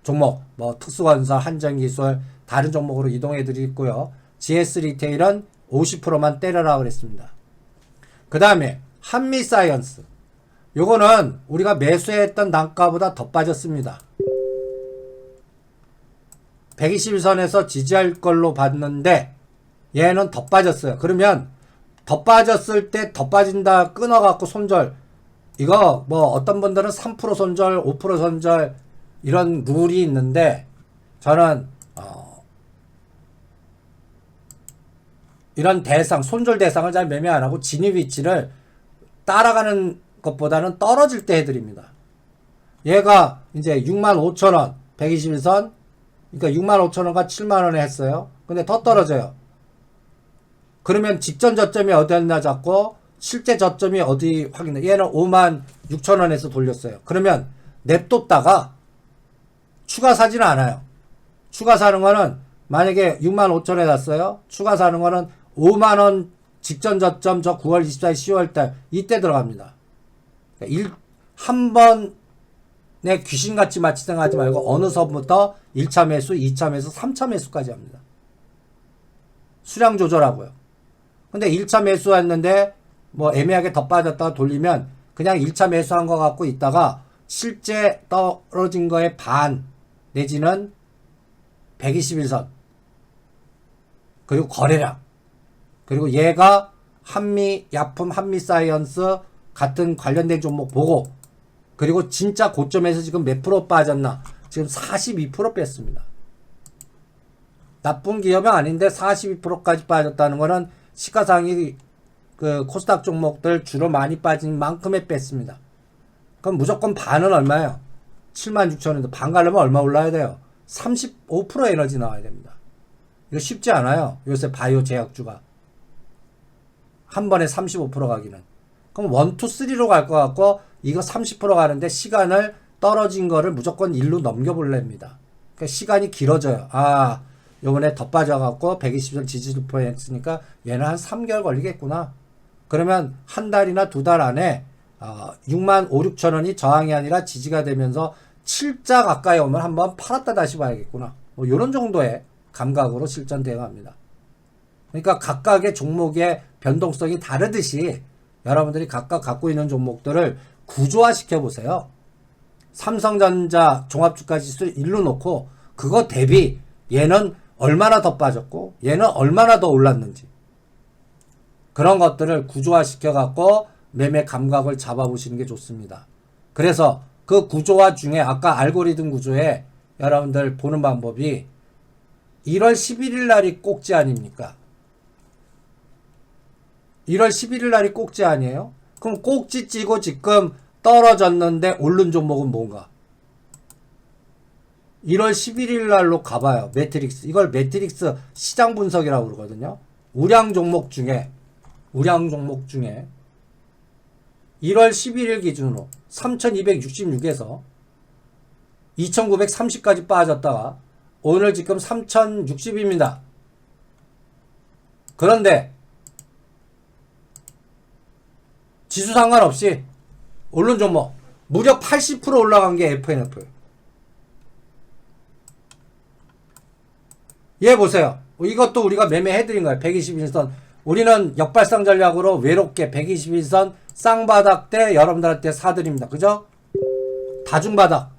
종목 뭐 특수건설 한전기술 다른 종목으로 이동해 드리고요. GS 리테일은 50%만 때려라 그랬습니다. 그 다음에 한미사이언스 요거는 우리가 매수했던 단가보다 더 빠졌습니다. 121선에서 지지할 걸로 봤는데 얘는 더 빠졌어요. 그러면 더 빠졌을 때 더 빠진다 끊어갖고 손절 이거 뭐 어떤 분들은 3% 손절 5% 손절 이런 룰이 있는데 저는 이런 대상 손절 대상을 잘 매매 안하고 진입 위치를 따라가는 것보다는 떨어질 때 해드립니다. 얘가 이제 65,000원 121선 그러니까 65,000원과 7만원에 했어요. 근데 더 떨어져요. 그러면 직전 저점이 어디였나 잡고 실제 저점이 어디 확인해. 얘는 56,000원에서 돌렸어요. 그러면 냅뒀다가 추가 사지는 않아요. 추가 사는 거는 만약에 65,000원에 샀어요. 추가 사는 거는 5만원 직전 저점 저 9월 24일 10월달 이때 들어갑니다. 한 번에 귀신같이 마치 생각하지 말고 어느 선부터 1차 매수, 2차 매수, 3차 매수까지 합니다. 수량 조절하고요. 근데 1차 매수했는데 뭐 애매하게 더 빠졌다가 돌리면 그냥 1차 매수한 거 갖고 있다가 실제 떨어진 거의 반 내지는 121선 그리고 거래량 그리고 얘가 한미약품 한미사이언스 같은 관련된 종목 보고 그리고 진짜 고점에서 지금 몇 프로 빠졌나 지금 42% 뺐습니다. 나쁜 기업이 아닌데 42%까지 빠졌다는 거는 시가상이 그 코스닥 종목들 주로 많이 빠진 만큼의 뺐습니다. 그럼 무조건 반은 얼마예요? 76,000원인데 반 가려면 얼마 올라야 돼요? 35% 에너지 나와야 됩니다. 이거 쉽지 않아요. 요새 바이오 제약주가 한 번에 35% 가기는. 그럼 1, 2, 3로 갈 것 같고 이거 30% 가는데 시간을 떨어진 거를 무조건 1로 넘겨볼랍니다. 그러니까 시간이 길어져요. 아 요번에 더 빠져갖고 120점 지지도포 했으니까 얘는 한 3개월 걸리겠구나. 그러면 한 달이나 두 달 안에 65,000원이 저항이 아니라 지지가 되면서 7자 가까이 오면 한번 팔았다 다시 봐야겠구나. 뭐 요런 정도의 감각으로 실전 대응합니다. 그러니까 각각의 종목의 변동성이 다르듯이 여러분들이 각각 갖고 있는 종목들을 구조화 시켜보세요. 삼성전자 종합주가지수 일로 놓고 그거 대비 얘는 얼마나 더 빠졌고 얘는 얼마나 더 올랐는지 그런 것들을 구조화 시켜갖고 매매 감각을 잡아보시는 게 좋습니다. 그래서 그 구조화 중에 아까 알고리즘 구조에 여러분들 보는 방법이 1월 11일 날이 꼭지 아닙니까? 1월 11일 날이 꼭지 아니에요? 그럼 꼭지 찌고 지금 떨어졌는데 오른 종목은 뭔가? 1월 11일 날로 가봐요. 매트릭스. 이걸 매트릭스 시장 분석이라고 그러거든요. 우량 종목 중에 1월 11일 기준으로 3266에서 2930까지 빠졌다가 오늘 지금 3060입니다. 그런데 지수 상관없이 오른 종목 무려 80% 올라간 게 FNF. 얘 보세요. 이것도 우리가 매매해드린 거예요. 121선. 우리는 역발상 전략으로 외롭게 121선 쌍바닥 때 여러분들한테 사드립니다. 그죠? 다중바닥.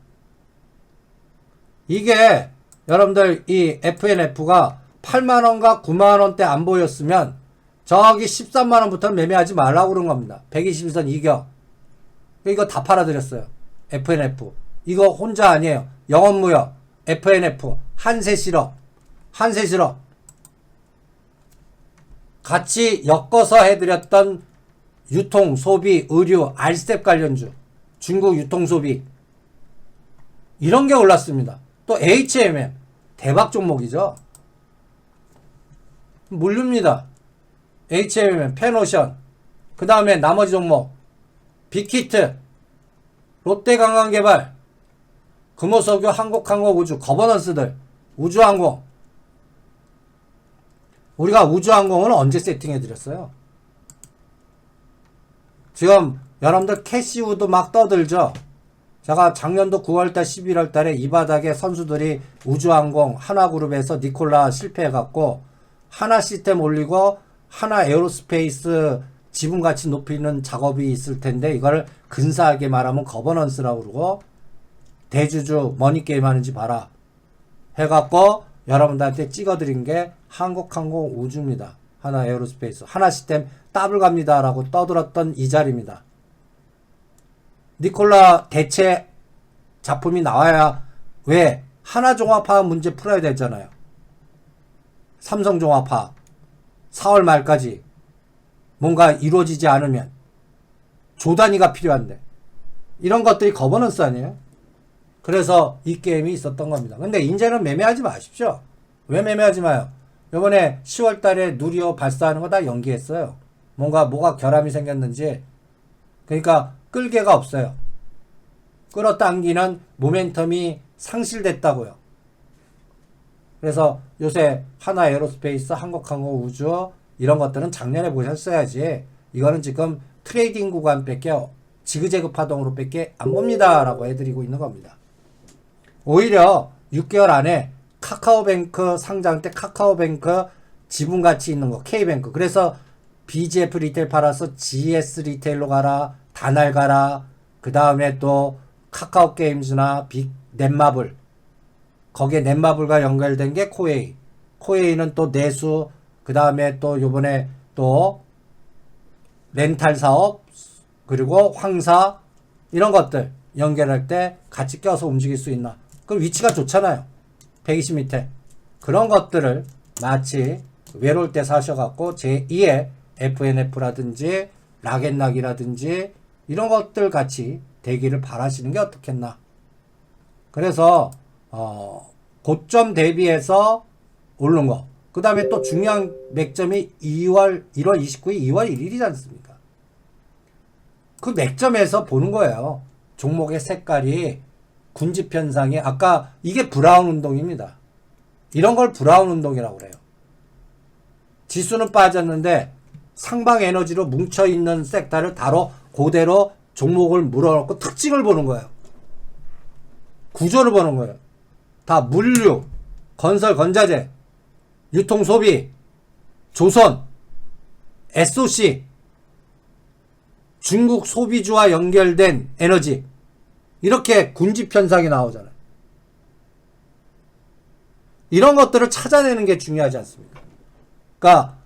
이게 여러분들 이 FNF가 8만원과 9만원대 안 보였으면 저기 13만원부터 매매하지 말라고 그런 겁니다. 121선 이겨. 이거 다 팔아드렸어요. FNF. 이거 혼자 아니에요. 영업무역, FNF, 한세실업, 한세실업. 같이 엮어서 해드렸던 유통, 소비, 의류, 알스텝 관련주, 중국 유통, 소비. 이런 게 올랐습니다. 또 HMM. 대박 종목이죠. 물릅니다. HMM, 페노션. 그 다음에 나머지 종목. 빅히트, 롯데관광개발, 금호석유, 한국항공우주, 거버넌스들, 우주항공. 우리가 우주항공은 언제 세팅해드렸어요? 지금 여러분들 캐시우드 막 떠들죠? 제가 작년도 9월달, 11월달에 이 바닥에 선수들이 우주항공, 하나그룹에서 니콜라 실패해갖고 하나 시스템 올리고 하나 에어로스페이스 지분가치 높이는 작업이 있을 텐데 이걸 근사하게 말하면 거버넌스라고 그러고 대주주 머니게임 하는지 봐라 해갖고 여러분들한테 찍어드린 게 한국항공우주입니다. 하나 에어로스페이스, 하나 시스템 더블 갑니다 라고 떠들었던 이 자리입니다. 니콜라 대체 작품이 나와야 왜 하나종합화 문제 풀어야 되잖아요. 삼성종합화 4월 말까지 뭔가 이루어지지 않으면 조단위가 필요한데 이런 것들이 거버넌스 아니에요? 그래서 이 게임이 있었던 겁니다. 근데 이제는 매매하지 마십시오. 왜 매매하지 마요? 이번에 10월 달에 누리호 발사하는 거 다 연기했어요. 뭐가 결함이 생겼는지. 그러니까 끌개가 없어요. 끌어당기는 모멘텀이 상실됐다고요. 그래서 요새 하나 에어로스페이스, 한국항공우주 이런 것들은 작년에 보셨어야지. 이거는 지금 트레이딩 구간밖에 지그재그 파동으로 밖에 안 봅니다 라고 해드리고 있는 겁니다. 오히려 6개월 안에 카카오뱅크 상장 때 카카오뱅크 지분가치 있는 거 K뱅크, 그래서 BGF 리테일 팔아서 GS 리테일로 가라, 다날 가라, 그 다음에 또 카카오게임즈나 넷마블, 거기에 넷마블과 연결된 게 코웨이, 코웨이는 또 내수, 그 다음에 또 요번에 또 렌탈 사업, 그리고 황사, 이런 것들 연결할 때 같이 껴서 움직일 수 있나. 그럼 위치가 좋잖아요. 120 밑에. 그런 것들을 마치 외로울 때 사셔갖고 제2의 FNF라든지 락앤락이라든지 이런 것들 같이 대기를 바라시는 게 어떻겠나. 그래서 고점 대비해서 오른 거. 그 다음에 또 중요한 맥점이 1월 29일, 2월 1일이지 않습니까? 그 맥점에서 보는 거예요. 종목의 색깔이 군집 현상이, 아까 이게 브라운 운동입니다. 이런 걸 브라운 운동이라고 그래요. 지수는 빠졌는데 상방 에너지로 뭉쳐있는 섹터를 다뤄 그대로 종목을 물어놓고 특징을 보는 거예요. 구조를 보는 거예요. 다 물류, 건설, 건자재, 유통, 소비, 조선, SOC, 중국 소비주와 연결된 에너지, 이렇게 군집 현상이 나오잖아요. 이런 것들을 찾아내는 게 중요하지 않습니까? 그러니까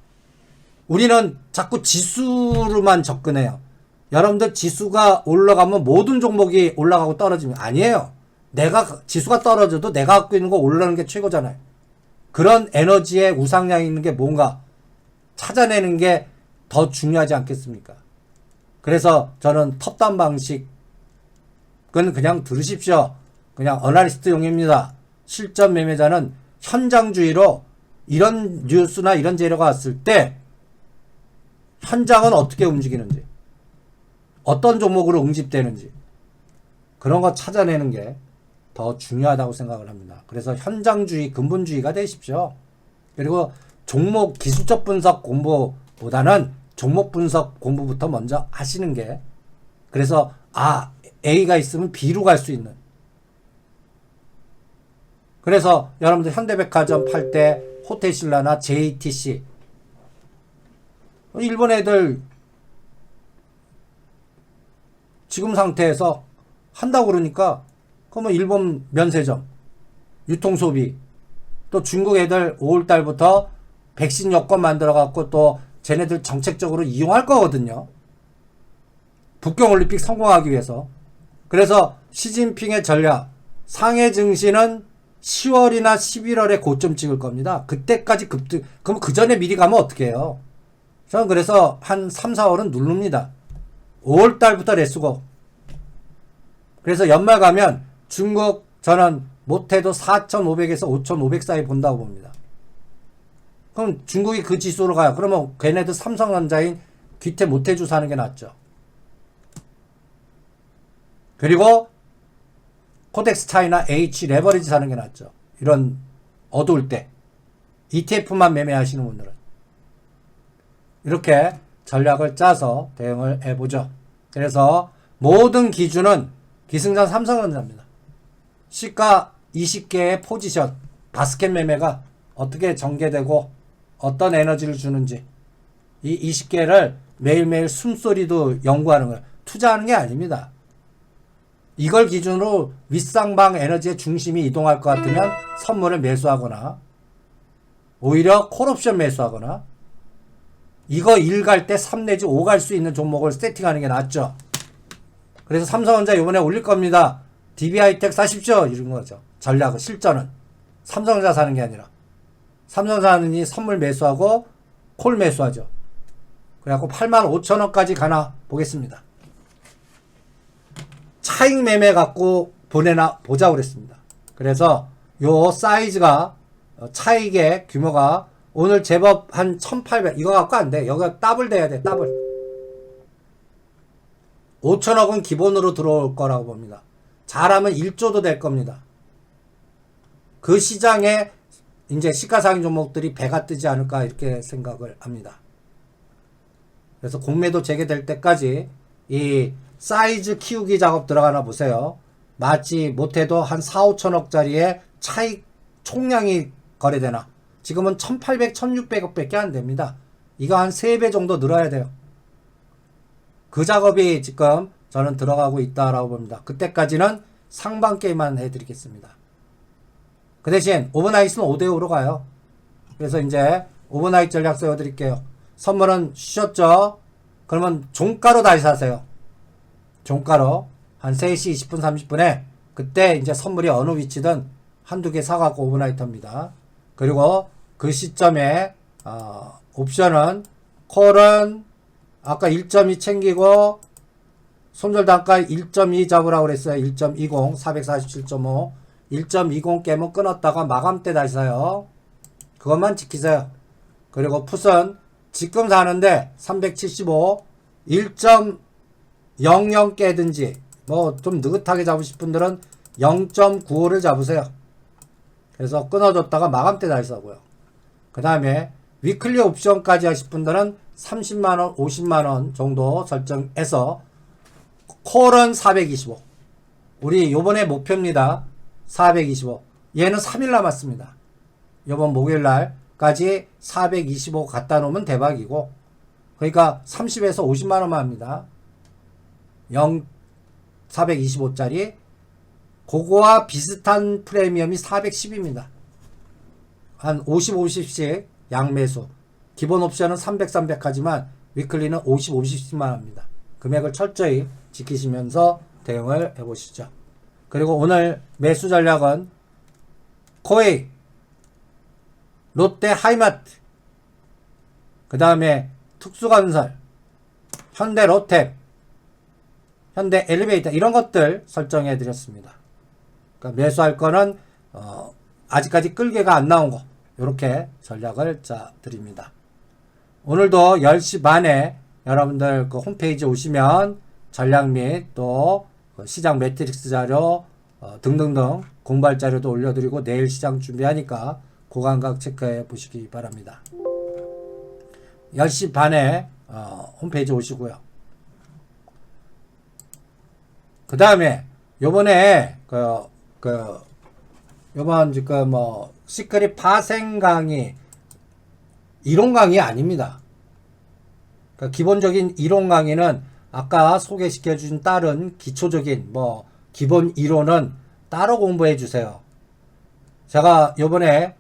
우리는 자꾸 지수로만 접근해요. 여러분들 지수가 올라가면 모든 종목이 올라가고 떨어지면 아니에요. 지수가 떨어져도 내가 갖고 있는 거 올라가는 게 최고잖아요. 그런 에너지의 우상향이 있는 게 뭔가 찾아내는 게 더 중요하지 않겠습니까? 그래서 저는 톱다운 방식은 그냥 들으십시오. 그냥 어나리스트용입니다. 실전 매매자는 현장주의로 이런 뉴스나 이런 재료가 왔을 때 현장은 어떻게 움직이는지, 어떤 종목으로 응집되는지, 그런 거 찾아내는 게 더 중요하다고 생각을 합니다. 그래서 현장주의, 근본주의가 되십시오. 그리고 종목 기술적 분석 공부보다는 종목 분석 공부부터 먼저 하시는 게, 그래서 A가 있으면 B로 갈 수 있는. 그래서 여러분들 현대백화점 팔 때 호텔신라나 JTC, 일본 애들 지금 상태에서 한다고 그러니까 그러면 일본 면세점, 유통소비 또 중국 애들 5월달부터 백신 여권 만들어갖고 또 쟤네들 정책적으로 이용할 거거든요. 북경올림픽 성공하기 위해서. 그래서 시진핑의 전략, 상해 증시는 10월이나 11월에 고점 찍을 겁니다. 그때까지 급등. 그럼 그 전에 미리 가면 어떻게 해요? 저는 그래서 한 3, 4월은 누릅니다. 5월달부터 레츠고. 그래서 연말 가면 중국 저는 못해도 4,500에서 5,500 사이 본다고 봅니다. 그럼 중국이 그 지수로 가요. 그러면 걔네들 삼성전자인 귀태 못해주 사는 게 낫죠. 그리고 코덱스 차이나 H 레버리지 사는 게 낫죠. 이런 어두울 때 ETF만 매매하시는 분들은 이렇게 전략을 짜서 대응을 해보죠. 그래서 모든 기준은 기승전 삼성전자입니다. 시가 20개의 포지션 바스켓 매매가 어떻게 전개되고 어떤 에너지를 주는지 이 20개를 매일매일 숨소리도 연구하는 거예요. 투자하는 게 아닙니다. 이걸 기준으로 윗상방 에너지의 중심이 이동할 것 같으면 선물을 매수하거나 오히려 콜옵션 매수하거나 이거 1 갈 때 3 내지 5 갈 수 있는 종목을 세팅하는 게 낫죠. 그래서 삼성전자 이번에 올릴 겁니다. DB하이텍 사십시오. 이런 거죠. 전략은 실전은 삼성전자 사는 게 아니라 삼성전자는 선물 매수하고 콜 매수하죠. 그래갖고 85,000원까지 가나 보겠습니다. 차익 매매 갖고 보내나 보자고 그랬습니다. 그래서 요 사이즈가 차익의 규모가 오늘 제법 한 1,800 이거 갖고 안 돼. 여기가 더블 돼야 돼. 더블. 5천억은 기본으로 들어올 거라고 봅니다. 잘하면 1조도 될 겁니다. 그 시장에 이제 시가상위 종목들이 배가 뜨지 않을까 이렇게 생각을 합니다. 그래서 공매도 재개될 때까지 이 사이즈 키우기 작업 들어가나 보세요. 마치 못해도 한 4, 5천억짜리의 차익 총량이 거래되나. 지금은 1,800, 1,600억 밖에 안 됩니다. 이거 한 3배 정도 늘어야 돼요. 그 작업이 지금 저는 들어가고 있다라고 봅니다. 그때까지는 상방 게임만 해드리겠습니다. 그 대신 오버나잇은 5대5로 가요. 그래서 이제 오버나잇 전략 세워드릴게요. 선물은 쉬었죠? 그러면 종가로 다시 사세요. 종가로 한 3시 20분 30분에 그때 이제 선물이 어느 위치든 한두 개 사갖고 오버나잇 합니다. 그리고 그 시점에 옵션은 콜은 아까 1.2 챙기고 손절 단가 1.2 잡으라고 그랬어요. 1.20 447.5 1.20 깨면 끊었다가 마감 때 다시 사요. 그것만 지키세요. 그리고 풋은 지금 사는데 375 1.00 깨든지 뭐 좀 느긋하게 잡으실 분들은 0.95를 잡으세요. 그래서 끊어줬다가 마감 때 다시 사고요. 그 다음에 위클리 옵션까지 하실 분들은 30만원 50만원 정도 설정해서 콜은 425 우리 요번에 목표입니다. 425 얘는 3일 남았습니다. 요번 목요일날까지 425 갖다 놓으면 대박이고 그러니까 30에서 50만원만 합니다. 425짜리 그거와 비슷한 프리미엄이 410입니다. 한 50, 50씩 양매수. 기본 옵션은 300, 300 하지만 위클리는 50, 50씩만 합니다. 금액을 철저히 지키시면서 대응을 해보시죠. 그리고 오늘 매수 전략은 코웨이, 롯데 하이마트, 그 다음에 특수건설, 현대 로템, 현대 엘리베이터 이런 것들 설정해 드렸습니다. 그러니까 매수할 거는 아직까지 끌개가 안 나온 거 이렇게 전략을 짜 드립니다. 오늘도 10시 반에 여러분들 그 홈페이지 오시면 전략 및 또 시장 매트릭스 자료 등등등 공부할 자료도 올려드리고 내일 시장 준비하니까 고감각 체크해 보시기 바랍니다. 10시 반에 홈페이지 오시고요. 그 다음에 요번에 요번 지금 시크릿 파생 강의 이론 강의 아닙니다. 그러니까 기본적인 이론 강의는 아까 소개시켜 준 다른 기초적인 기본 이론은 따로 공부해 주세요. 제가 요번에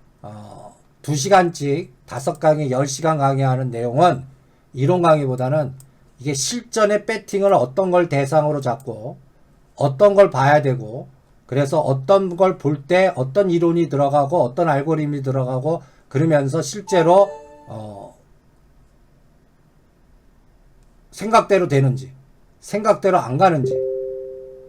2시간씩 5강의 10시간 강의하는 내용은 이론 강의보다는 이게 실전의 배팅을 어떤 걸 대상으로 잡고 어떤 걸 봐야 되고 그래서 어떤 걸 볼 때 어떤 이론이 들어가고 어떤 알고리즘이 들어가고 그러면서 실제로 생각대로 되는지 생각대로 안 가는지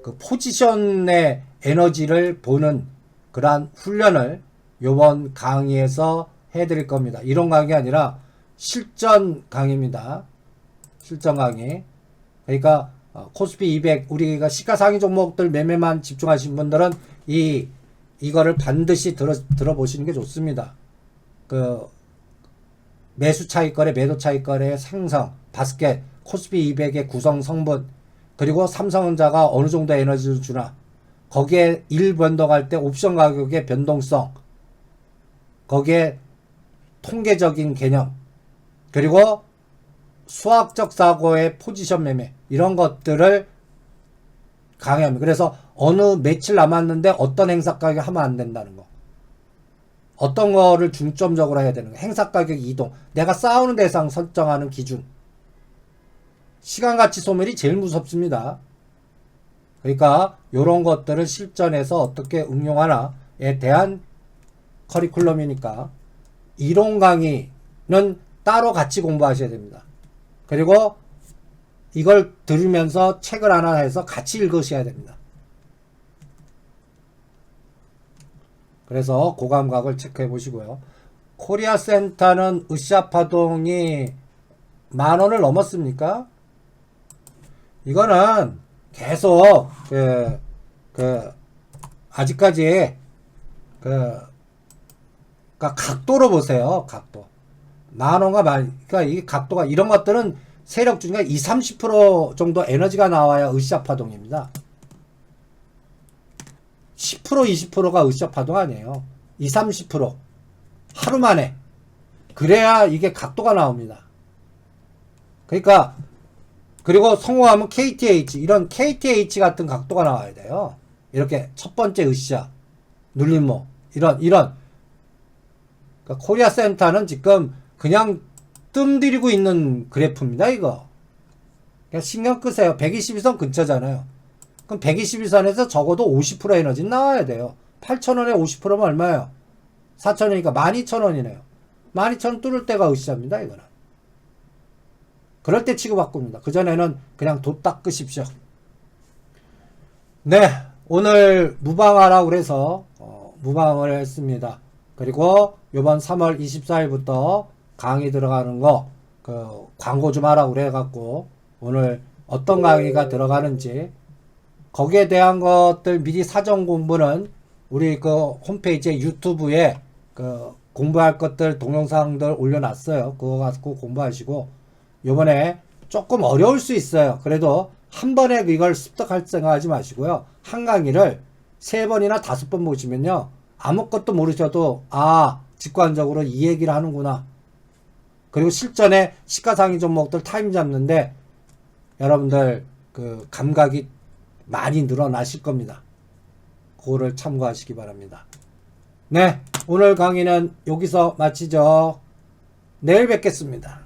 그 포지션의 에너지를 보는 그러한 훈련을 요번 강의에서 해드릴 겁니다. 이론 강의 아니라 실전 강의입니다. 실전 강의. 그러니까 코스피 200 우리가 시가상위 종목들 매매만 집중하신 분들은 이거를 반드시 들어보시는 게 좋습니다. 그 매수 차익거래, 매도 차익거래의 생성, 바스켓, 코스피 200의 구성 성분, 그리고 삼성전자가 어느 정도 에너지를 주나, 거기에 일 변동할 때 옵션 가격의 변동성, 거기에 통계적인 개념, 그리고 수학적 사고의 포지션 매매, 이런 것들을 강의합니다. 그래서 어느 며칠 남았는데 어떤 행사 가격 하면 안 된다는 거. 어떤 거를 중점적으로 해야 되는 거. 행사 가격 이동. 내가 싸우는 대상 설정하는 기준. 시간가치 소멸이 제일 무섭습니다. 그러니까 이런 것들을 실전에서 어떻게 응용하나에 대한 커리큘럼이니까 이론 강의는 따로 같이 공부하셔야 됩니다. 그리고 이걸 들으면서 책을 하나 해서 같이 읽으셔야 됩니다. 그래서 그 감각을 체크해 보시고요. 코리아 센터는 으쌰 파동이 10,000원을 넘었습니까? 이거는 계속 아직까지 그러니까 각도로 보세요. 각도. 10,000원과 그러니까 이 각도가 이런 것들은 세력 중에 20-30% 정도 에너지가 나와야 으쌰 파동입니다. 10% 20%가 으쌰 파동 아니에요. 20-30% 하루 만에 그래야 이게 각도가 나옵니다. 그러니까 그리고 성공하면 KTH 이런 KTH 같은 각도가 나와야 돼요. 이렇게 첫 번째 으쌰 눌림목 이런 그러니까 코리아 센터는 지금 그냥 뜸 들이고 있는 그래프입니다. 이거 그냥 신경 끄세요. 121선 근처잖아요. 그럼 121선에서 적어도 50% 에너지 나와야 돼요. 8,000원에 50%면 얼마예요? 4,000원이니까 12,000원이네요. 12,000원 뚫을 때가 으쌰입니다. 이거는 그럴 때 치고받고입니다. 그전에는 그냥 도 닦으십시오. 네, 오늘 무방하라고 그래서 무방을 했습니다. 그리고 요번 3월 24일부터 강의 들어가는 거 광고 좀 하라고 그래갖고 오늘 어떤 강의가 들어가는지 거기에 대한 것들 미리 사전 공부는 우리 그 홈페이지에 유튜브에 공부할 것들 동영상들 올려놨어요. 그거 갖고 공부하시고 요번에 조금 어려울 수 있어요. 그래도 한 번에 이걸 습득할 생각하지 마시고요. 한 강의를 3번이나 5번 보시면요. 아무것도 모르셔도 직관적으로 이 얘기를 하는구나. 그리고 실전에 시가상위 종목들 타임 잡는데 여러분들 그 감각이 많이 늘어나실 겁니다. 그거를 참고하시기 바랍니다. 네, 오늘 강의는 여기서 마치죠. 내일 뵙겠습니다.